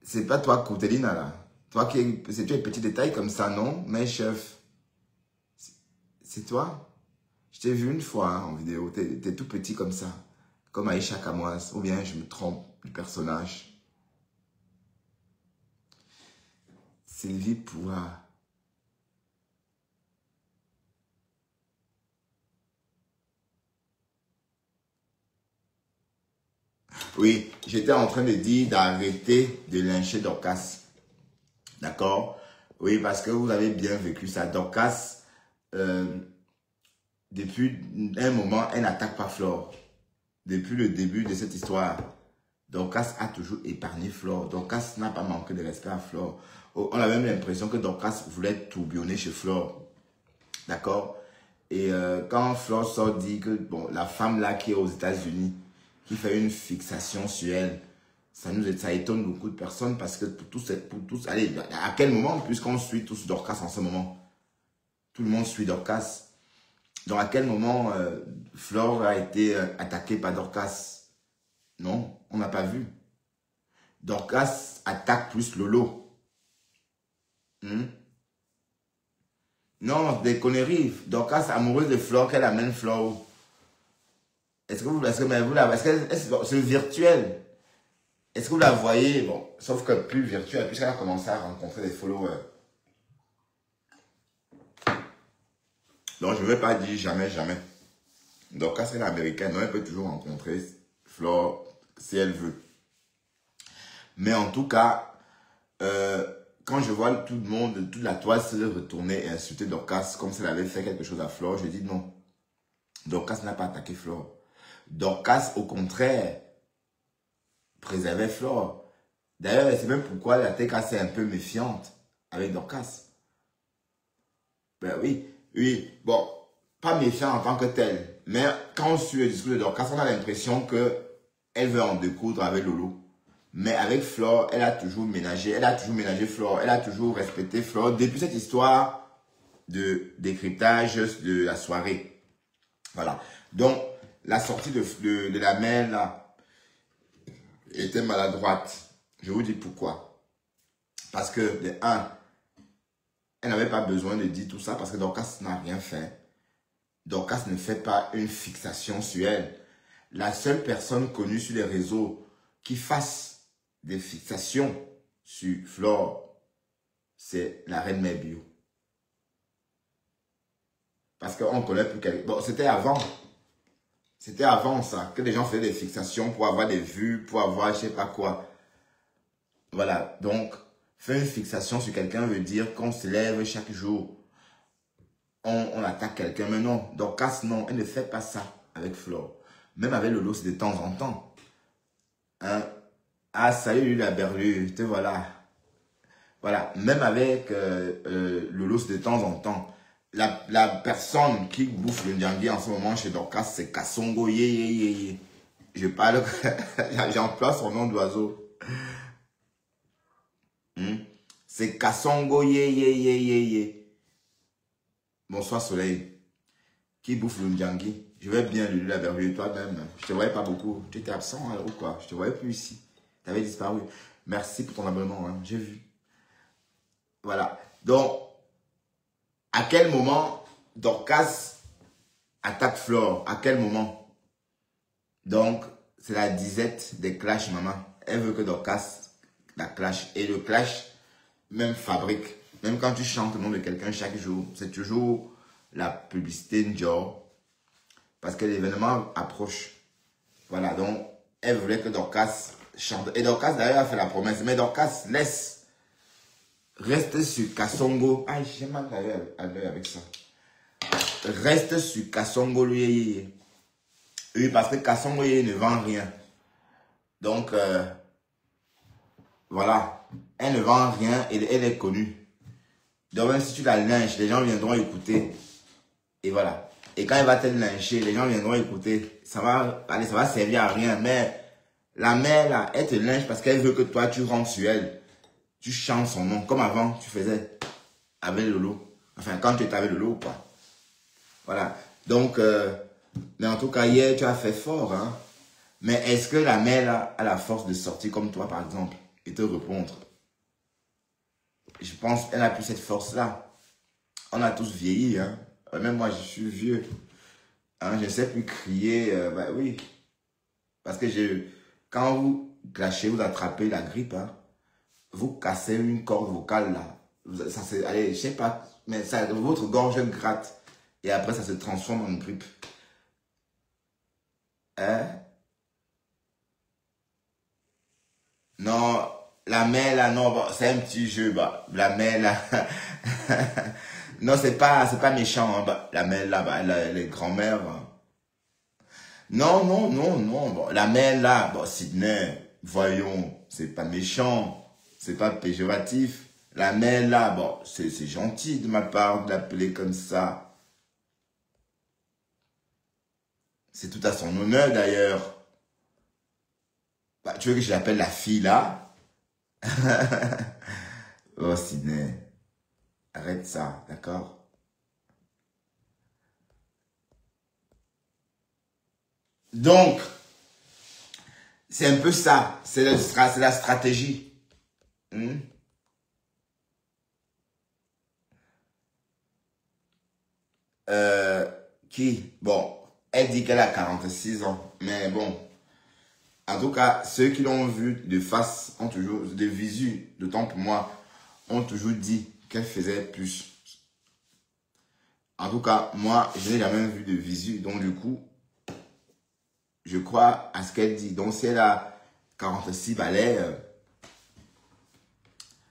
c'est pas toi, Coutelina, là. Toi qui c'est tu es petit détail comme ça, non? Mais chef, c'est toi? Je t'ai vu une fois hein, en vidéo. T'es tout petit comme ça. Comme Aïcha Kamoise. Ou bien je me trompe du personnage. Sylvie Poua. Oui, j'étais en train de dire d'arrêter de lyncher Dorcas. D'accord? Oui, parce que vous avez bien vécu ça. Dorcas, depuis un moment, elle n'attaque pas Flore. Depuis le début de cette histoire, Dorcas a toujours épargné Flore. Dorcas n'a pas manqué de respect à Flore. On a même l'impression que Dorcas voulait tourbillonner chez Flore. D'accord? Et quand Flore sort dit que bon, la femme là qui est aux États-Unis, qui fait une fixation sur elle, ça étonne beaucoup de personnes parce que pour tous, allez, à quel moment, puisqu'on suit tous Dorcas en ce moment, tout le monde suit Dorcas. Donc à quel moment Flore a été attaquée par Dorcas? Non, on n'a pas vu. Dorcas attaque plus Lolo. Non, des conneries. Dorcas amoureuse de Flore, qu'elle amène Flore. Est-ce que c'est virtuel? Est-ce que vous la voyez? Bon, sauf que plus virtuel, puisqu'elle a commencé à rencontrer des followers. Donc, je ne vais pas dire jamais, jamais. Donc, quand c'est l'américaine, elle peut toujours rencontrer Flore si elle veut. Mais en tout cas, quand je vois tout le monde, toute la toile se retourner et insulter Dorcas comme si elle avait fait quelque chose à Flore, je dis non. Dorcas n'a pas attaqué Flore. Dorcas, au contraire, préservait Flore. D'ailleurs, c'est même pourquoi la TK est un peu méfiante avec Dorcas. Ben oui, oui, bon, pas méfiant en tant que tel. Mais quand on suit le discours de Dorcas, on a l'impression qu'elle veut en découdre avec Lolo. Mais avec Flore, elle a toujours ménagé Flore, elle a toujours respecté Flore depuis cette histoire de décryptage de la soirée. Voilà. Donc, la sortie de la main là était maladroite. Je vous dis pourquoi. Parce que, de un, elle n'avait pas besoin de dire tout ça parce que Dorcas n'a rien fait. Dorcas ne fait pas une fixation sur elle. La seule personne connue sur les réseaux qui fasse des fixations sur Flore, c'est la reine Mère Bio. Parce qu'on ne connaît plus qu'elle. Bon, c'était avant. C'était avant ça, que les gens faisaient des fixations pour avoir des vues, pour avoir je sais pas quoi. Voilà, donc, faire une fixation sur quelqu'un veut dire qu'on se lève chaque jour. On attaque quelqu'un, mais non. Dorcas, non, elle ne fait pas ça avec Flore. Même avec Lolo, c'est de temps en temps. Hein? Ah, salut la berlue, te voilà. Voilà, même avec Lolo, c'est de temps en temps. La personne qui bouffe le Ndiangui en ce moment chez Dorcas, c'est Kassongo. Je parle, j'emploie son nom d'oiseau. C'est Kassongo. Bonsoir Soleil. Qui bouffe le Ndiangui? Je vais bien, Lulu la berlue, toi-même. Je te voyais pas beaucoup. Tu étais absent ou quoi? Je te voyais plus ici. Tu avais disparu. Merci pour ton abonnement, hein. J'ai vu. Voilà. Donc, à quel moment Dorcas attaque Flore? À quel moment? Donc, c'est la disette des clashs, maman. Elle veut que Dorcas la clash. Et le clash, même fabrique. Même quand tu chantes le nom de quelqu'un chaque jour, c'est toujours la publicité Njor. Parce que l'événement approche. Voilà, donc, elle voulait que Dorcas chante. Et Dorcas, d'ailleurs, a fait la promesse. Mais Dorcas laisse. Reste sur Kassongo. Ah, j'ai mal à l'œil avec ça. Reste sur Kassongo, lui. Oui, parce que Kasongoye ne vend rien. Donc, voilà. Elle ne vend rien et elle est connue. Donc, même si tu la lynches, les gens viendront écouter. Et voilà. Et quand elle va te lyncher, les gens viendront écouter. Ça va, allez, ça va servir à rien. Mais la mère, là, elle te lynche parce qu'elle veut que toi, tu rentres sur elle. Tu chantes son nom. Comme avant, tu faisais avec Lolo. Enfin, quand tu étais avec Lolo ou pas. Voilà. Donc, mais en tout cas, hier, tu as fait fort. Hein? Mais est-ce que la mère, là, a la force de sortir comme toi, par exemple, et te répondre? Je pense qu'elle n'a plus cette force-là. On a tous vieilli. Hein? Même moi, je suis vieux. Hein? Je ne sais plus crier. Bah oui. Parce que quand vous clashez, vous attrapez la grippe, hein, vous cassez une corde vocale là. Ça, allez, je sais pas, mais ça, votre gorge gratte. Et après, ça se transforme en grippe. Hein? Non, la mère là, non, bon, c'est un petit jeu, bah. La mère là. Non, c'est pas méchant, hein, bah. La mère là, bah, les grand-mères. Hein. Non, non, non, non. Bon, la mère là, bon, Sydney, voyons, c'est pas méchant. C'est pas péjoratif. La mère là, bon, c'est gentil de ma part de l'appeler comme ça. C'est tout à son honneur d'ailleurs. Bah, tu veux que je l'appelle la fille là? Oh, Sydney. Arrête ça, d'accord? Donc, c'est un peu ça. C'est la stratégie. Qui? Bon, elle dit qu'elle a 46 ans. Mais bon, en tout cas, ceux qui l'ont vu de face ont toujours, de visu, d'autant pour moi, ont toujours dit qu'elle faisait plus. En tout cas, moi, je n'ai jamais vu de visu. Donc du coup, je crois à ce qu'elle dit. Donc si elle a 46 balais,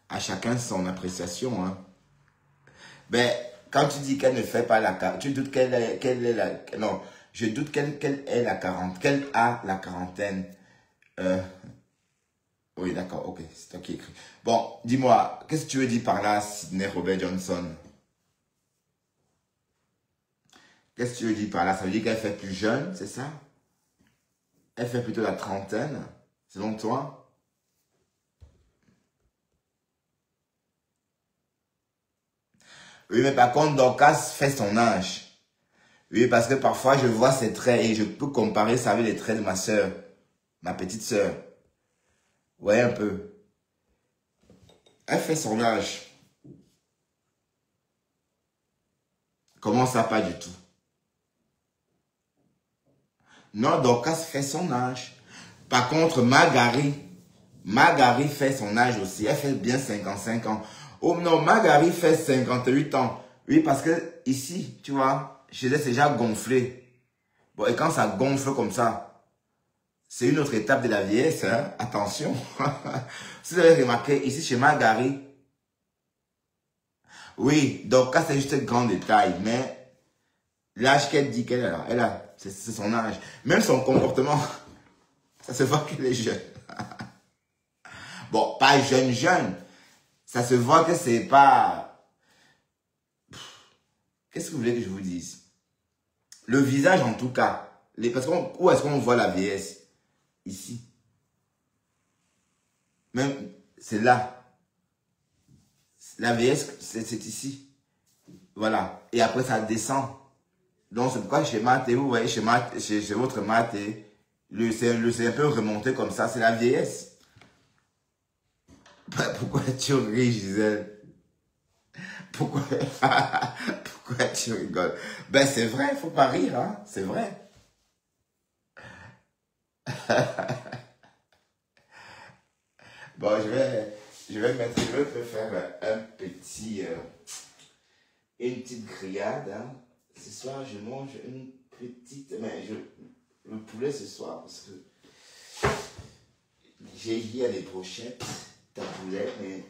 à chacun son appréciation. Hein. Ben, quand tu dis qu'elle ne fait pas la quarantaine, tu doutes qu'elle est la... Non, je doute qu'elle est la quarantaine, qu'elle a la quarantaine. Oui, d'accord, ok, c'est toi qui écris. Bon, dis-moi, qu'est-ce que tu veux dire par là, Sydney Robert Johnson? Qu'est-ce que tu veux dire par là? Ça veut dire qu'elle fait plus jeune, c'est ça? Elle fait plutôt la trentaine, selon toi? Oui, mais par contre, Dorcas fait son âge. Oui, parce que parfois, je vois ses traits et je peux comparer ça avec les traits de ma soeur, ma petite soeur. Ouais, un peu. Elle fait son âge. Comment ça, pas du tout? Non, Dorcas fait son âge. Par contre, Margari fait son âge aussi. Elle fait bien 55 ans. Oh non, Margari fait 58 ans. Oui, parce que ici, tu vois, je laisse déjà gonfler. Bon, et quand ça gonfle comme ça, c'est une autre étape de la vieillesse, hein? Attention. Si vous avez remarqué, ici chez Margari, oui, donc ça c'est juste un grand détail, mais l'âge qu'elle dit qu'elle a, c'est son âge. Même son comportement, ça se voit qu'elle est jeune. Bon, pas jeune. Ça se voit que c'est pas... Qu'est-ce que vous voulez que je vous dise? Le visage en tout cas. Parce que où est-ce qu'on voit la vieillesse? Ici. Même, c'est là. La vieillesse, c'est ici. Voilà. Et après, ça descend. Donc, c'est pourquoi chez Maté, vous voyez, chez votre Maté, c'est un peu remonté comme ça. C'est la vieillesse. Pourquoi tu ris, Gisèle? Pourquoi tu rigoles? Ben, c'est vrai, il faut pas rire, hein. C'est vrai. Bon, je vais faire une petite grillade. Hein. Ce soir, je mange une petite... Mais le poulet ce soir, parce que j'ai dit à des brochettes, taboulet, mais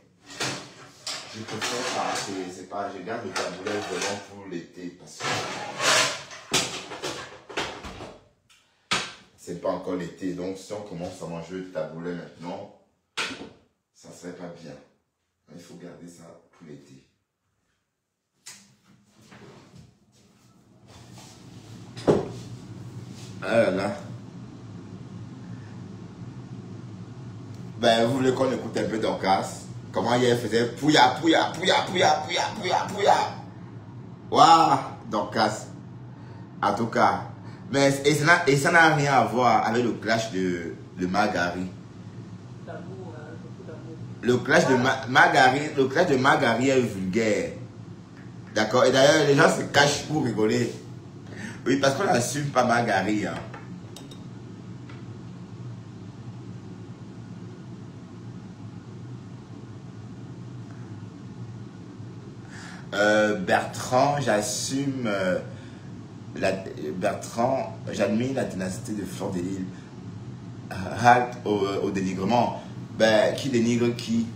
je préfère pas, je garde le taboulet vraiment pour l'été, parce que c'est pas encore l'été. Donc, si on commence à manger le taboulet maintenant, ça serait pas bien. Il faut garder ça pour l'été. Ah là là. Ben, vous voulez qu'on écoute un peu Dorcas? Comment hier faisait pouya, pouya, pouya, pouya, pouya, pouya, pouya. Waouh, Dorcas. En tout cas. Mais et ça n'a rien à voir avec le clash de Margari. Le clash de Margari est vulgaire. D'accord? Et d'ailleurs, les gens se cachent pour rigoler. Oui, parce qu'on n'assume pas Margari. Hein. Bertrand, j'assume Bertrand, j'admire la ténacité de Fleur de Lille. Halte au dénigrement. Ben, qui dénigre qui?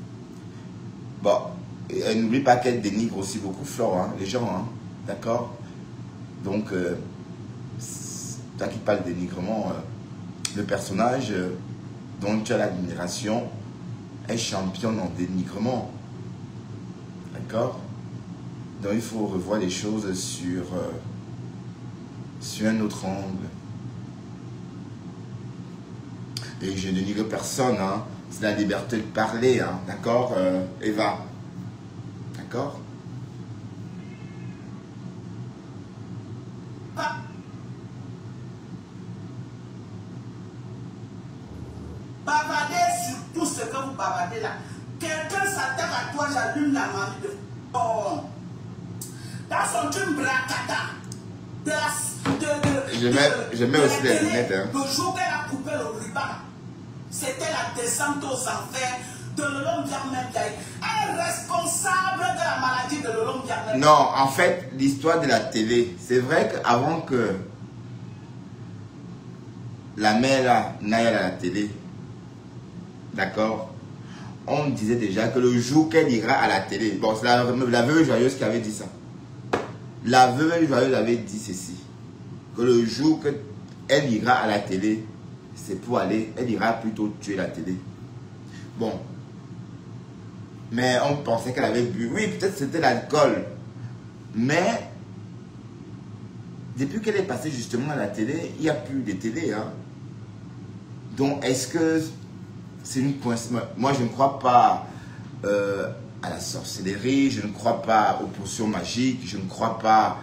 Bon, n'oublie pas qu'elle dénigre aussi beaucoup Fleur, hein, les gens, hein, d'accord? Donc, toi qui parles de dénigrement, le personnage dont tu as l'admiration est championne en dénigrement, d'accord? Donc il faut revoir les choses sur un autre angle. Et je ne dénigre personne, hein. C'est la liberté de parler, hein. D'accord, Eva? D'accord? Bavardez sur tout ce que vous bavardez là. Quelqu'un s'attaque à toi, j'allume la mamie de bon. Dans son dream bracata, je mets aussi les lunettes. Hein. Le jour qu'elle a coupé le ruban, c'était la descente aux enfers de Lolo Ndiamé-Ndiaye. Elle est responsable de la maladie de Lolo Ndiamé-Ndiaye. Non, en fait, l'histoire de la télé, c'est vrai qu'avant que la mère là n'aille à la télé, d'accord, on disait déjà que le jour qu'elle ira à la télé, bon, c'est la veuve joyeuse qui avait dit ça. La veuve joyeuse avait dit ceci, que le jour qu'elle ira à la télé, c'est pour aller, elle ira plutôt tuer la télé. Bon. Mais on pensait qu'elle avait bu. Oui, peut-être c'était l'alcool. Mais, depuis qu'elle est passée justement à la télé, il n'y a plus de télé. Hein. Donc, est-ce que c'est une coïncidence? Moi, je ne crois pas à la sorcellerie, je ne crois pas aux potions magiques, je ne crois pas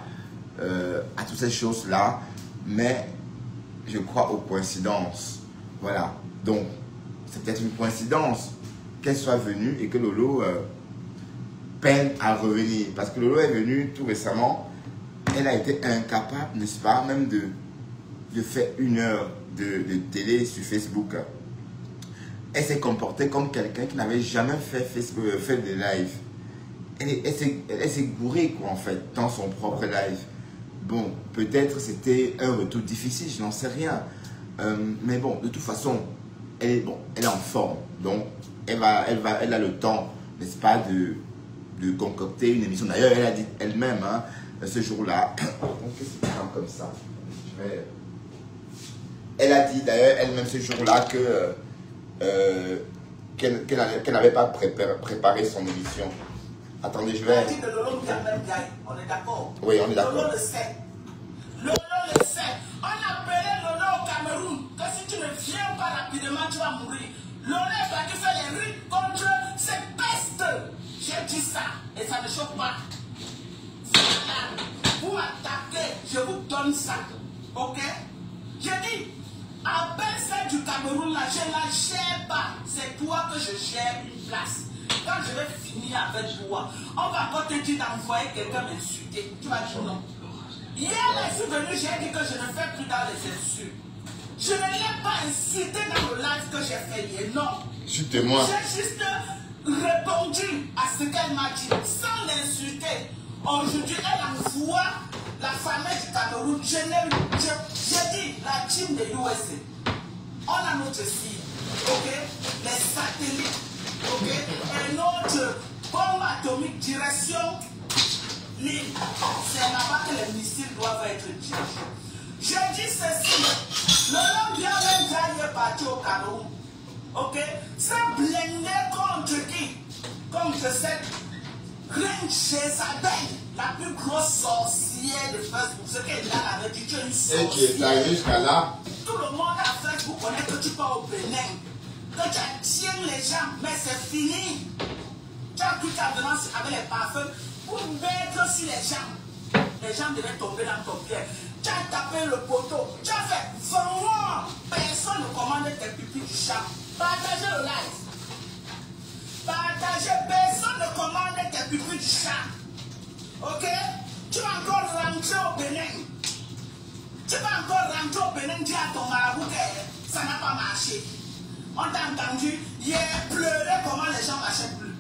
à toutes ces choses-là, mais je crois aux coïncidences. Voilà. Donc, c'est peut-être une coïncidence qu'elle soit venue et que Lolo peine à revenir. Parce que Lolo est venue tout récemment, elle a été incapable, n'est-ce pas, même de faire 1 heure de télé sur Facebook. Elle s'est comportée comme quelqu'un qui n'avait jamais fait des lives. Elle s'est gourée, quoi, en fait, dans son propre live. Bon, peut-être c'était un retour difficile, je n'en sais rien. Mais bon, de toute façon, elle est en forme. Donc, elle a le temps, n'est-ce pas, de concocter une émission. D'ailleurs, elle a dit elle-même, hein, ce jour-là, qu'est-ce qui prend comme ça? Elle a dit d'ailleurs elle-même ce jour-là que qu'elle n'avait pas préparé son émission. Attendez, je vais... On est d'accord? Oui, on est d'accord. Lolo le sait. Lolo le sait. On appelait Lolo au Cameroun que si tu ne viens pas rapidement, tu vas mourir. Lolo est parti faire les rues contre ces pestes. J'ai dit ça et ça ne choque pas. Voilà. Vous attaquez, je vous donne ça. Ok? J'ai dit, appelle celle du Cameroun là, je ne la gère pas. C'est toi que je gère une place. Quand je vais finir avec toi, on va encore te dire d'envoyer quelqu'un m'insulter. Tu vas dire non. Hier, je suis venu, j'ai dit que je ne fais plus dans les insultes. Je ne l'ai pas incité dans le live que j'ai fait hier, non. Chutez-moi. J'ai juste répondu à ce qu'elle m'a dit, sans l'insulter. Aujourd'hui, elle envoie la famille du Cameroun. J'ai dit, la team de USA. On a notre fille, ok? Les satellites. Ok, et notre bombe atomique direction l'île. C'est là-bas que les missiles doivent être dirigés. Je dis ceci, Lolo Ndiamé Ndiaye est parti au Cameroun. Ok? C'est blindé contre qui? Comme je sais, Reine Jezabel, la plus grosse sorcière de Facebook. Ce qu'elle avait dit, tu es une sorcière. Et qui est arrivé jusqu'à là. Tout le monde à Facebook connaît que tu pars au Bénin. Que tu attiens les gens, mais c'est fini. Tu as pris ta violence avec les parfums pour mettre sur les gens. Les gens devaient tomber dans ton pied. Tu as tapé le poteau. Tu as fait vraiment. Personne ne commande tes pipis du chat. Partagez le live. Partagez. Personne ne commande tes pipis du chat. Ok? Tu vas encore rentrer au Bénin. Tu vas encore rentrer au Bénin, dire à ton marabout que ça n'a pas marché. On t'a entendu hier pleurer comment les gens n'achètent plus.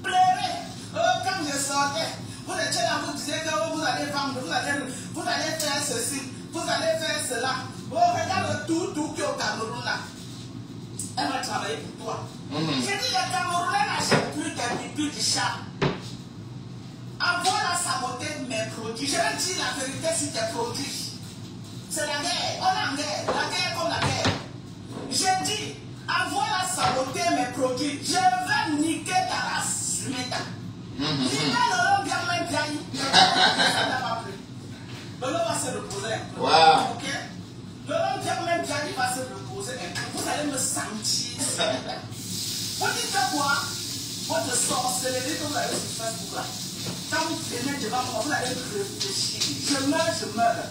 Pleurer. Quand je sortais, vous étiez là, vous disiez que vous allez vendre, vous allez faire ceci, vous allez faire cela. Oh, regarde tout qui est au Cameroun là. Elle va travailler pour toi. J'ai dit, les Camerounais n'achètent plus des pipis du chat. Envoie-la saboter mes produits. Je vais dire la vérité sur tes produits. C'est la guerre. On est en guerre. La guerre comme la guerre. J'ai dit, envoie-la saboter mes produits. Je vais niquer ta race. Sumeta. Niquer Lolo bien même bien. Ça n'a pas plu. Lolo va se reposer un peu. Wow. Ok? Lolo bien même bien, il va se reposer un peu. Vous allez me sentir. Vous dites quoi? Votre sorcellerie que vous avez sur Facebook là. Quand vous venez devant moi, vous allez réfléchir. Je meurs.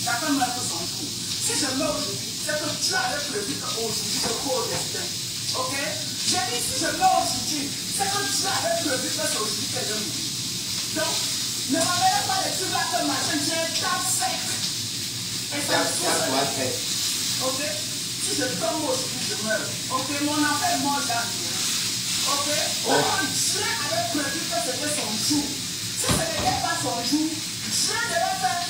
Chacun meurt de son tour. Si je meurs aujourd'hui, c'est que tu avais prévu qu'aujourd'hui je cours au destin. Ok? J'ai dit si je meurs aujourd'hui, c'est que tu avais prévu que c'est aujourd'hui que je meurs. Donc, ne m'envoyez pas les trucs là que machin, j'ai un tape sec. Et ça me fait. Ok? Si je tombe aujourd'hui, je meurs. Ok? Mon enfant est mort dans le. Ok? Dieu avait prévu que c'était son jour. Si ce n'était pas son jour, Dieu devait faire.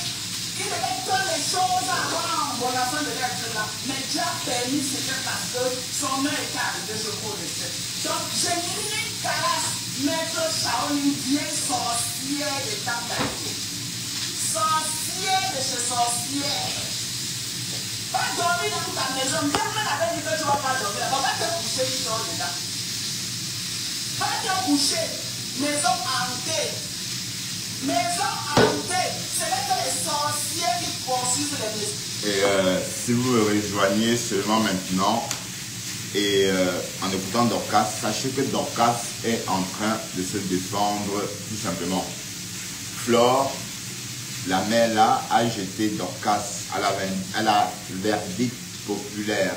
Il devait faire les choses avant. Mon enfant devait être là. Mais Dieu a permis, c'était parce que son mère était arrivé sur le décès. Donc, j'ai mis une carasse, maître Shaolin, vieille sorcière de Tangaïté. Sorcière de chez sorcière. Pas dormir dans ta maison. Bien même avec dit que tu ne vas pas dormir. On va te coucher, tu sors dedans. Pas te coucher. Maison hantée. Maison hantée. C'est là que les sorciers qui poursuivent les maisons. Et si vous me rejoignez seulement maintenant et en écoutant Dorcas, sachez que Dorcas est en train de se défendre tout simplement. Flore, la mère là, a jeté Dorcas à la verdict populaire.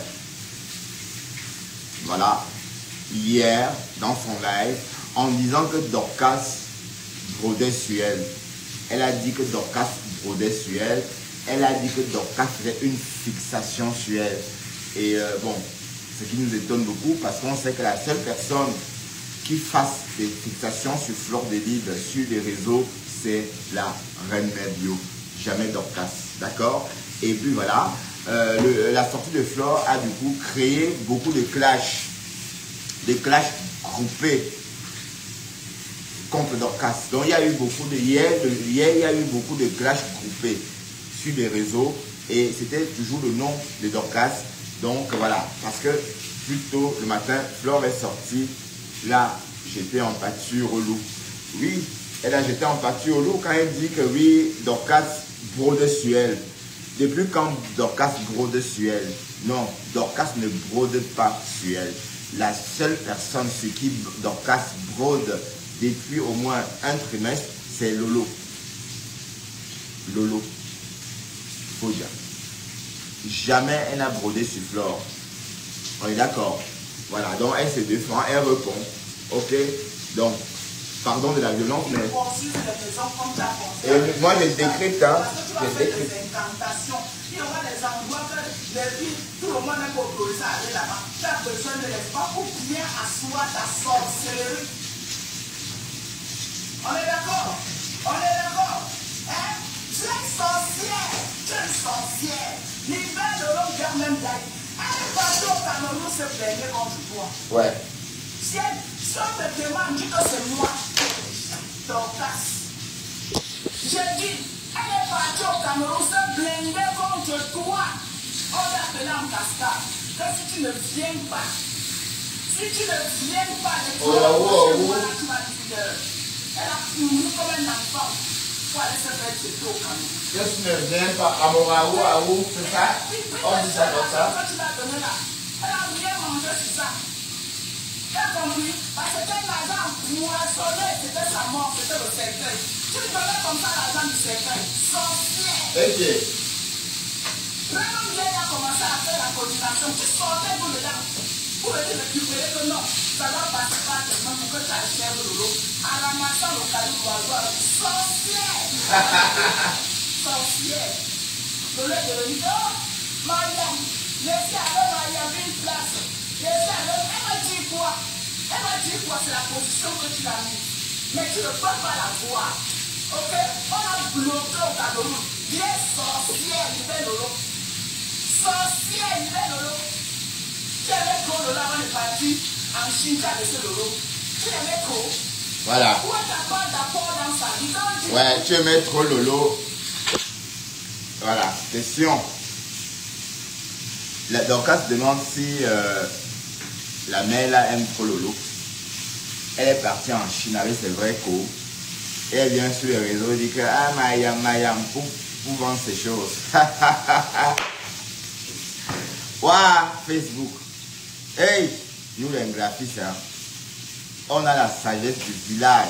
Voilà. Hier, dans son live, en disant que Dorcas brodait sur elle. Elle a dit que Dorcas brodait sur elle. Elle a dit que Dorcas faisait une fixation sur elle. Et bon, ce qui nous étonne beaucoup parce qu'on sait que la seule personne qui fasse des fixations sur Flore Delide sur les réseaux, c'est la Reine Mère Bio. Jamais Dorcas. D'accord? Et puis voilà, la sortie de Flore a du coup créé beaucoup de clashs. Des clashs groupés contre Dorcas. Donc il y a eu beaucoup de hier, il y a eu beaucoup de clashs groupés sur les réseaux et c'était toujours le nom de Dorcas. Donc voilà, parce que plus tôt le matin, Flore est sortie, là, jeté en pâture au loup. Oui, elle a jeté en pâture au loup quand elle dit que oui, Dorcas brode sur elle. Depuis quand Dorcas brode sur elle? Non, Dorcas ne brode pas sur elle. La seule personne sur qui Dorcas brode depuis au moins un trimestre, c'est Lolo. Lolo. Foja. Jamais elle n'a brodé sur Flore. On est d'accord. Voilà, donc elle se défend, elle répond. Ok, donc, pardon de la violence, mais... Et moi, je décrypte, hein. Je décrypte. Il y aura des endroits que les filles, tout le monde n'est pas autorisé à aller là-bas. Tu as besoin de l'espace pour bien asseoir ta sorcellerie. On est d'accord? On est d'accord? Hein? Tu es une sorcière. Tu es une sorcière. L'hiver de l'homme vient même d'aller. Elle est partie au Cameroun se plaigner contre toi. Ouais. Si on te demande, dis que c'est moi. Dorcas. Je dis, elle est partie au Cameroun se plaigner contre toi. On l'a appelé en cascade. que si tu ne viens pas, tu ne viens pas, tu vas dire, elle a couru comme un enfant pour aller se faire jeter au camion. Que tu ne viens pas à Moraou, c'est ça? On dit ça comme ça? Quand tu l'as donné là, elle a rien mangé sur ça. Tu as compris? Parce que c'était l'argent poissonné, c'était sa mort, c'était le cercueil. Tu lui donnais comme ça l'argent du cercueil. Sorcière. Ok. Vraiment, il a commencé à faire la coordination. Tu sortais d'où dedans pour te récupérer que non, ça va passer par tes mains pour que tu achèves le lot. En ramassant le caillou d'oiseau, sorcière. Sorcière. Je l'ai devenu, oh, Mariam, laissez aller Mariam une place. Laissez aller, elle m'a dit quoi? Elle m'a dit quoi? C'est la position que tu as mise. Mais tu ne peux pas la voir. Ok? On a bloqué au Cameroun. Viens sorcière, du bel lolo. Sorcière, du bel lolo. Tu aimais trop Lolo avant de partir en Chine, tu as laissé Lolo. Tu aimais trop. Voilà. Pourquoi tu n'as pas d'apport dans sa vie? Ouais, tu aimais trop Lolo. Voilà, question. Donc, on se demande si la mère là aime trop Lolo. Elle est partie en Chine avec ses vrais coups. Et elle vient sur les réseaux et dit que ah, Mayam, pour vendre ces choses. Waouh, Facebook. Hey, nous les graphistes, hein, on a la sagesse du village.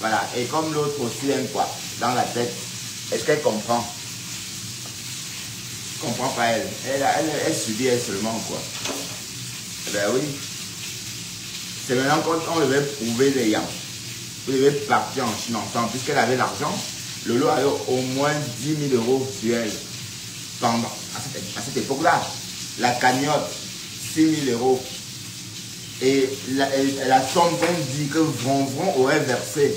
Voilà, et comme l'autre aussi aime quoi dans la tête, est-ce qu'elle comprend? Comprend pas elle. Elle subit elle seulement quoi. Eh ben oui. C'est maintenant qu'on devait prouver les yams. Vous devez partir en Chine ensemble. Puisqu'elle avait l'argent, Lolo avait au moins 10 000 euros sur elle. Pendant, à cette époque-là, la cagnotte, 6 000 euros. Et la somme qu'on dit que Vron aurait versé.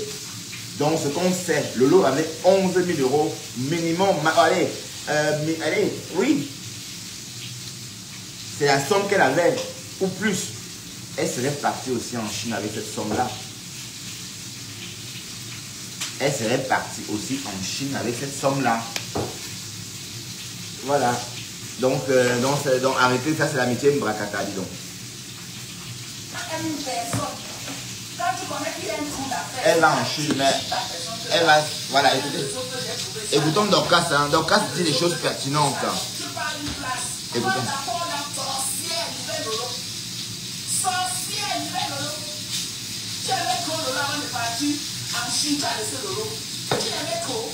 Donc ce qu'on sait, Lolo avait 11 000 euros minimum. Allez, oui. C'est la somme qu'elle avait, ou plus. Elle serait partie aussi en Chine avec cette somme-là. Elle serait partie aussi en Chine avec cette somme-là. Voilà. Donc arrêtez, ça c'est l'amitié Mbrakata, dis donc. Elle va en Chine, mais elle va, voilà, écoutez. Écoutons Dorcas, hein. Dorcas dit des choses pertinentes. Écoutons. En Chine, tu as laissé Lolo. Tu aimais trop.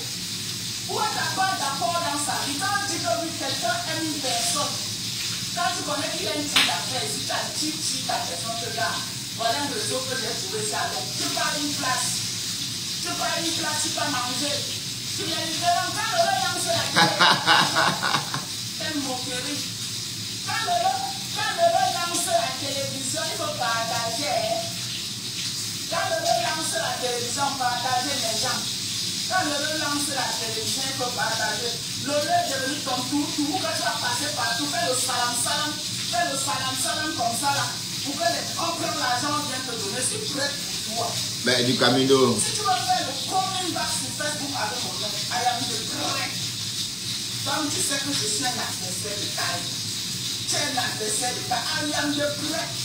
Pourquoi tu n'as pas d'apport dans sa vie? Quand tu dis que oui, quelqu'un aime une personne, quand tu connais qu'il a une petite affaire, si tu as dit ta personne te garde, voilà un réseau que j'ai trouvé ça. Donc, tu pars une place. Tu pars une place, tu peux manger. Tu viens lui dire, quand Lolo lance la télé, c'est une moquerie. Quand Lolo lance la télévision, il faut partager. Quand Lolo lance la télévision, partager les gens. Quand Lolo lance la télévision, il faut partager. Lolo est devenu ton tout, que tu vas passer partout. Fais le salam comme ça là. Pour que on prenne l'argent, on vient te donner, c'est prêt pour toi. Ben, du Camino. Si tu veux faire le coming back sur Facebook avec mon nom, I am the correct. Donc tu sais que je suis un adversaire de taille. Tu es un adversaire de taille. I am the correct.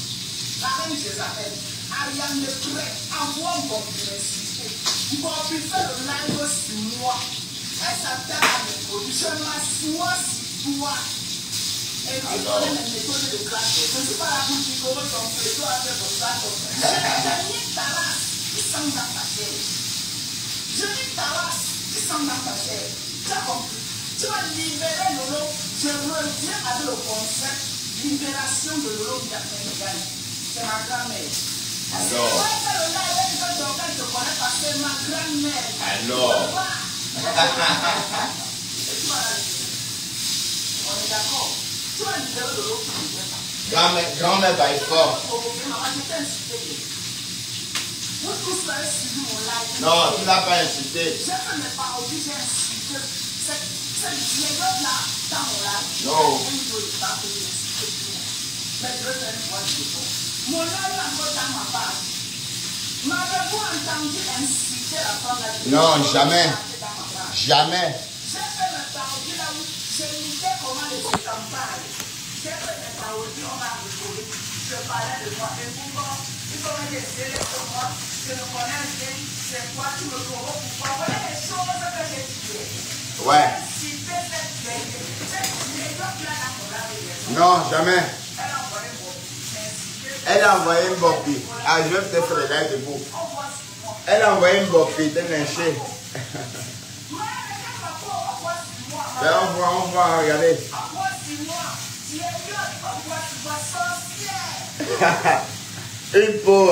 La reine je les appelle. I am the correct. Envoie mon publicité. Mon fait le live sur moi. Elle s'attelle à mes produits. Je m'assois sur toi. Et tu connais mes méthodes de classe. Je ne suis pas là pour dire que ton préto a fait comme ça. Je nique ta race qui sent dans ta chair. Je nique ta race qui sent dans ta chair. Tu as compris? Tu vas libérer Lolo. Je reviens avec le concept libération de Lolo qui a fait le gagne. C'est ma grand-mère. Alors. On est d'accord. Tu vas libérer de l'eau. Grand-mère by force. Vous tous vous avez suivi mon live. Non, tu n'as pas incité. J'ai fait mes parodies, j'ai incité. Cette vieillotte-là dans mon live. Non. Mais je vais faire une fois de temps. Mon live encore dans ma page. M'avez-vous entendu inciter la femme là? Non, jamais. Jamais. J'ai fait mes parodies là où j'ai imité comment les campagnes. J'ai fait parlais de moi. Et pourquoi il faut me laisser pour moi. Je me connais bien. C'est quoi tu me provoques pourquoi? Voilà les choses que j'ai tuées. Ouais. Non, jamais. Elle a envoyé une bopie. Ah, je vais peut-être faire les gars debout. Elle a envoyé une bopie, t'es lynché. On voit, regardez. Une peau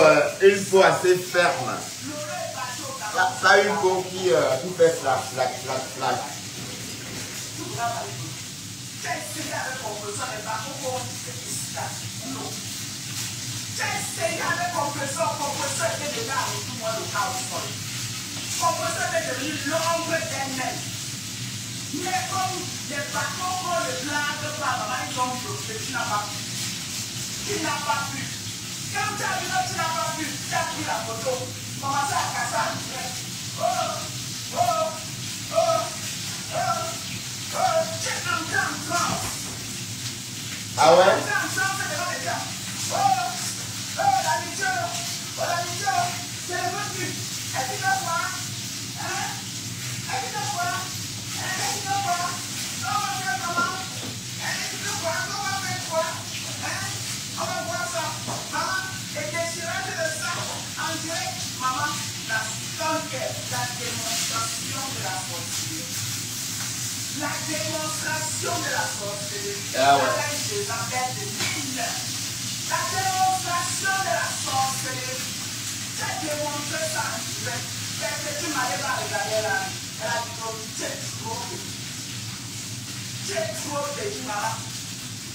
assez ferme. Ça une peau qui fait flash, flash, flash, flash. J'ai essayé avec compresseur était déjà avec tout moi le cas au sol. Compresseur est devenu l'ombre d'elle-même. Mais comme les patrons qu'on le blague par maman, ils ont bloqué, tu n'as pas pu. Tu n'as pas pu. Quand tu as vu que tu n'as pas pu, tu as pris la photo. Commencez à casser à l'hiver. J'ai entré en transe. Ah ouais? C'est le venu. Est-ce que tu vois? Est-ce que tu vois? Est-ce que tu vois? On va faire comment? Est-ce que tu vois? On va faire quoi? On va voir ça. Maman, et déchirage de ça. En direct, maman, la démonstration de la sorcellerie. La démonstration de la sorcellerie. Ah ouais. La démonstration de la sorcellerie. J'ai démontré ça en direct. Parce que tu m'avais pas regardé là. Elle a dit non, j'ai trop de maman.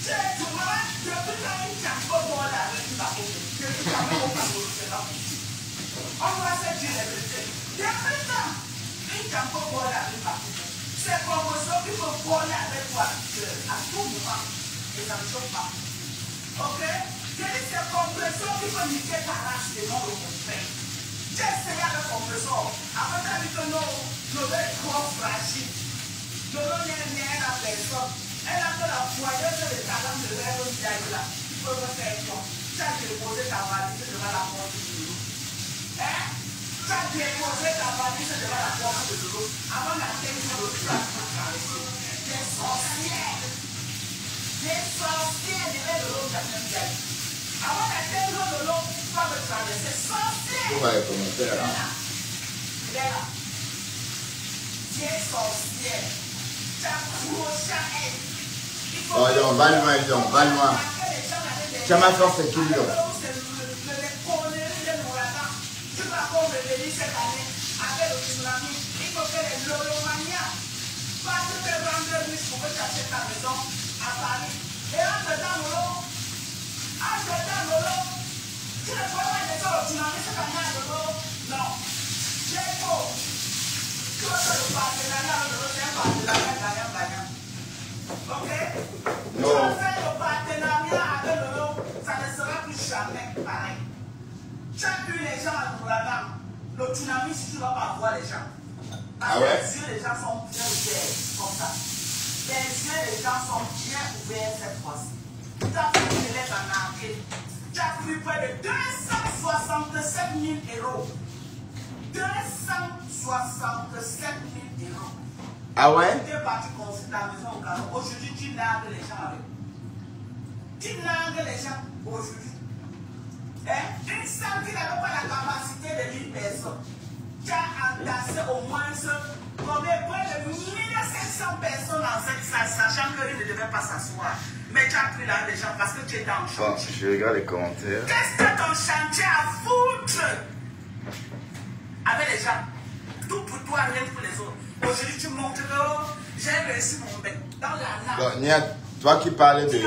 J'ai trop maman. Depuis quand il n'y a pas de bon là, il va pas. Depuis quand il n'y a pas de bon, c'est pas possible. On va se dire la vérité. Depuis quand il n'y a pas de bon là, il va pas. C'est comme ça qu'il faut voler avec toi à tout moment. Et ça ne choque pas. Ok? J'ai dit c'est compresseur qui peut niquer ta race et non le contraire. J'ai essayé avec compresseur. Après, tu as dit que non, l'eau est trop fragile. L'eau n'est rien à personne. Elle a fait la foyeuse de talent de l'air au diable là. Tu peux me faire quoi? Tu as déposé ta valise devant la porte de l'eau. Hein? Tu as déposé ta valise devant la porte de l'eau. Avant la tête de l'eau, tu as traversé. Des sorcières. Des sorcières devaient de l'eau de la même diable. Avant la tête de l'eau, tu vas me traverser. Sorcières. Tout va être commentaire là. Il est là. Des sorcières. Tu as accroché à elle. Non, va-le-moi. Tu m'as fait ce qu'il y a. Tu vas comme revenir cette année avec le tsunami. Il faut que les loromanias fassent te rendre riche pour que tu achètes ta maison à Paris. Et en dedans l'eau, tu ne peux pas laisser le tsunami cette année à l'eau. Non. J'ai faux. Tu vas faire le partenariat avec l'eau, c'est un partenariat gagnant. Ok? Tu vas faire le partenariat avec l'eau, ça ne sera plus jamais pareil. Tu as vu les gens à l'ouragan, le tsunami, si tu ne vas pas voir les gens. Parce que les yeux des gens sont bien ouverts, comme ça. Les yeux des gens sont bien ouverts cette fois-ci. Tu as pris les lettres en anglais. Tu as pris près de 267 000 euros. 267 000 euros. Ah ouais? Tu es parti construire ta maison au Cameroun. Aujourd'hui, tu nargues les gens avec. Tu nargues les gens aujourd'hui. Une salle qui n'avait pas la capacité de 1000 personnes. Tu as entassé au moins près de 1500 personnes dans cette salle, sachant qu'ils ne devaient pas s'asseoir. Mais tu as pris là les gens parce que tu es dans le chantier. Je regarde les commentaires. Qu'est-ce que ton chantier a foutre avec les gens? Tout pour toi, rien pour les autres. Aujourd'hui, tu montres que j'ai réussi mon bec dans la nappe. Donc, Nia, toi qui parlais de... Tu es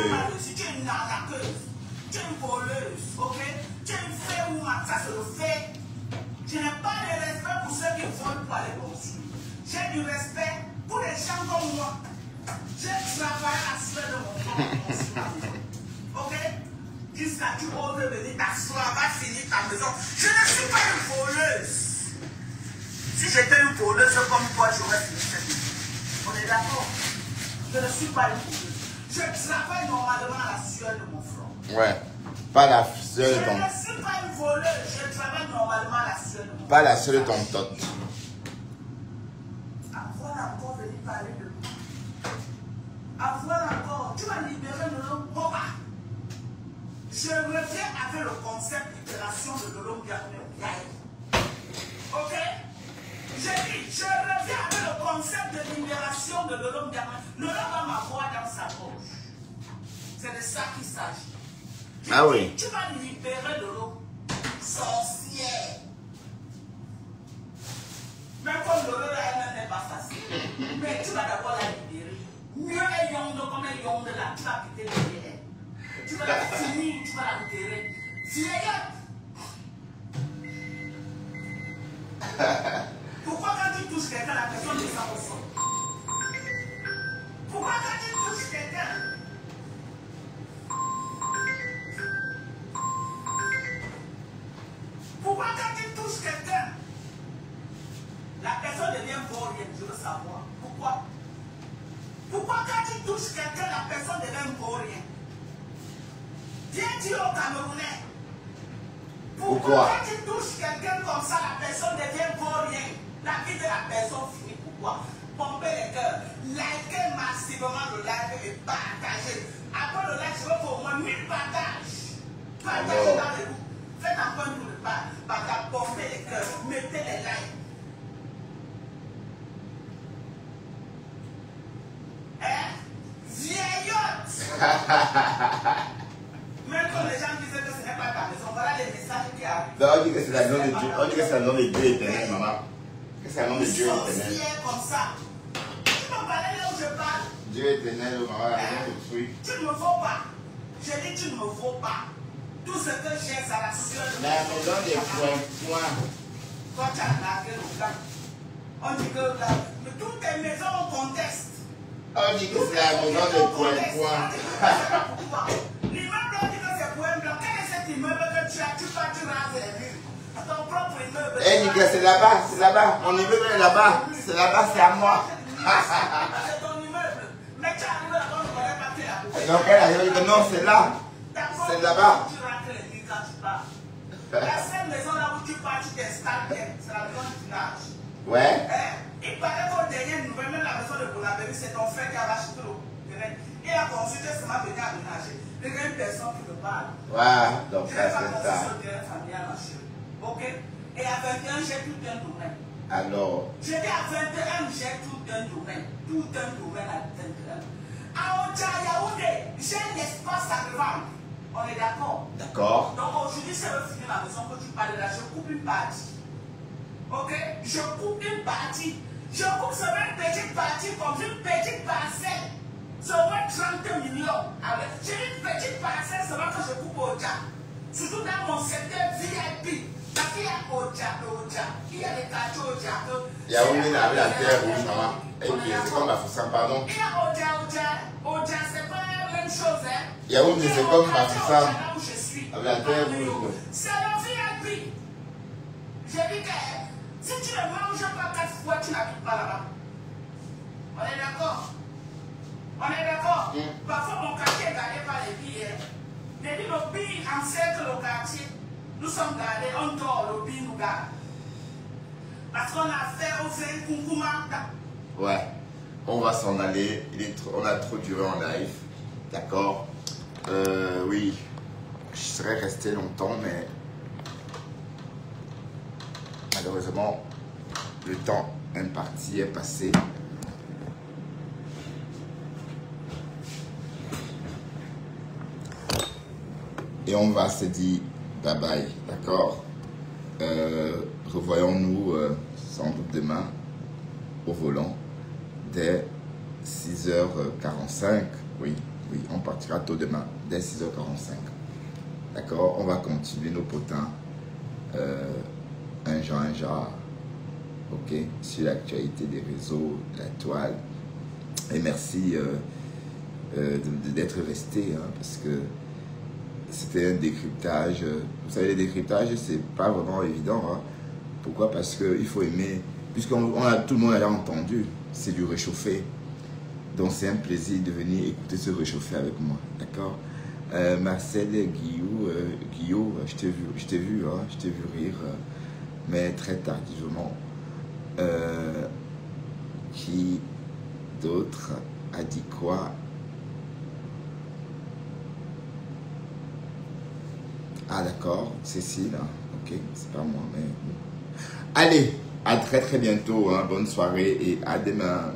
une arnaqueuse. Tu es une voleuse, ok? Tu es une fée ou ça c'est le fait. Je n'ai pas de respect pour ceux qui volent pour aller construire. J'ai du respect pour les gens comme moi. J'ai travaillé à se faire de mon temps pour construire ma maison. Ok? Jusqu'à tu oses venir t'asseoir, va finir ta maison. Je ne suis pas une voleuse. Si j'étais une voleuse comme toi, j'aurais fini cette maison. On est d'accord? Je ne suis pas une voleuse. Je travaille normalement à la sueur de mon front. Ouais. Pas la soeur de Je ton... ne suis pas une voleuse, je travaille normalement à la soeur de mon Pas la soeur de ton tot. Avoir encore venu parler de moi. Avoir encore, tu vas libérer Lolo Boba. Je reviens avec le concept de libération de Lolo Biaye. Ok? J'ai dit, je reviens avec le concept de libération de Lolo Biaye. Lolo va m'avoir dans sa poche. C'est de ça qu'il s'agit. Ah oui. Tu vas libérer Lolo, sorcière. Même comme Lolo elle n'est pas facile. Mais tu vas d'abord la libérer. Mieux est Yonde comme elle Yonde là, tu vas quitter derrière. Tu vas la finir, tu vas la libérer. Vieillotte. Pourquoi quand tu touches quelqu'un, la personne descend au sol? Pourquoi quand tu touches quelqu'un? Pourquoi quand tu touches quelqu'un, la personne devient vaurienne? Je veux savoir. Pourquoi? Pourquoi quand tu touches quelqu'un, la personne devient vaurienne? Viens dire aux Camerounais. Pourquoi quand tu touches quelqu'un comme ça, la personne devient vaurienne? La vie de la personne finit. Pourquoi? Pompez les cœurs. Likez massivement le live et partagez. Après le live, je veux pour au moins 1000 partages. Partagez dans les groupes. Faites un peu de partage. Pompez les cœurs. Mettez les likes. Hein? Vieillotte! Même quand les gens disaient que ce n'est pas ta maison, voilà les messages qui arrivent. Non, on dit que c'est le nom de Dieu. On dit que c'est le nom de Dieu éternel, maman. Que c'est le nom de Dieu éternel. Sorcière comme ça. Tu m'en parlais là où je parle? Dieu éternel, maman, la maison de fruits. Tu ne me vaux pas. J'ai dit tu ne me vaux pas. Tout ce que j'ai, c'est la sueur de La maison des points. Toi, tu as largué le plan. On dit que là, mais toutes tes maisons ont conteste. On dit que c'est la maison des points. L'immeuble, on dit que c'est point blanc. Quel est cet immeuble que tu as? Tu pars, tu rases les murs. Ton propre immeuble. Elle dit que c'est là-bas, c'est là-bas. Mon immeuble est là-bas. C'est là-bas, c'est à moi. C'est ton immeuble. Mais tu arrives là-bas, on ne connaît pas qui là. Donc elle a dit que non, c'est là. C'est là-bas. Tu rases les murs quand tu pars. La seule maison là où tu pars, tu t'installes bien. C'est la maison du village. Ouais. Il paraît qu'au dernier nouvelle, même la maison de Boulaberry, c'est ton frère qui a racheté le terrain. Il a consulté seulement venir aménager. Il y a une personne qui me parle. Ouais, donc Je ça n'ai pas c'est consulté ça. le terrain familial, ma chérie. Ok? Et à 21, j'ai tout un domaine. Alors, J'ai dit à 21, j'ai tout un domaine. Tout un domaine à 21. À Ocha, Yaoundé, j'ai un espace à revendre. On est d'accord? d'accord. Donc aujourd'hui, c'est le finir la maison que tu parles là. Je coupe une partie. Ok? Je coupe une partie. Je coupe seulement une petite partie comme une petite parcelle. Seulement 30 millions. J'ai une petite parcelle seulement que je coupe au Ocha. Surtout dans mon secteur VIP. Parce qu'il y a Ocha, il y a les quartiers Ocha. Yaoundé n'a pas la terre rouge, maman. Et puis c'est comme Bafoussam, pardon. Il y a Ocha, c'est pas la même chose, hein. Yaoundé, c'est comme Bafoussam. Là où je suis. Avec la terre rouge. C'est le VIP. J'ai dit que si tu ne manges pas 4 fois, tu n'habites pas là-bas. On est d'accord? On est d'accord? Parfois, mon quartier est gardé par les billes. Les billes, nos billes encerclent le quartier. Nous sommes gardés, on dort, le billes nous garde. Parce qu'on a fait au fait Koukouma. Ouais, on va s'en aller. On a trop duré en live. D'accord. Oui, je serais resté longtemps, mais malheureusement, le temps imparti est passé. Et on va se dire bye bye, d'accord? Revoyons-nous sans doute demain au volant dès 6h45. Oui, on partira tôt demain, dès 6h45. D'accord? On va continuer nos potins. Un genre, ok? Sur l'actualité des réseaux, la toile. Et merci d'être resté, hein, parce que c'était un décryptage. Vous savez, les décryptages, c'est pas vraiment évident. Hein. Pourquoi? Parce qu'il faut aimer. Puisqu'on tout le monde a entendu, c'est du réchauffé. Donc c'est un plaisir de venir écouter ce réchauffé avec moi. D'accord? Marcel Guillaume, je t'ai vu rire, mais très tardivement. Qui d'autre a dit quoi? Ah d'accord, Cécile, ok, c'est pas moi, mais... Allez, à très bientôt, hein, bonne soirée et à demain.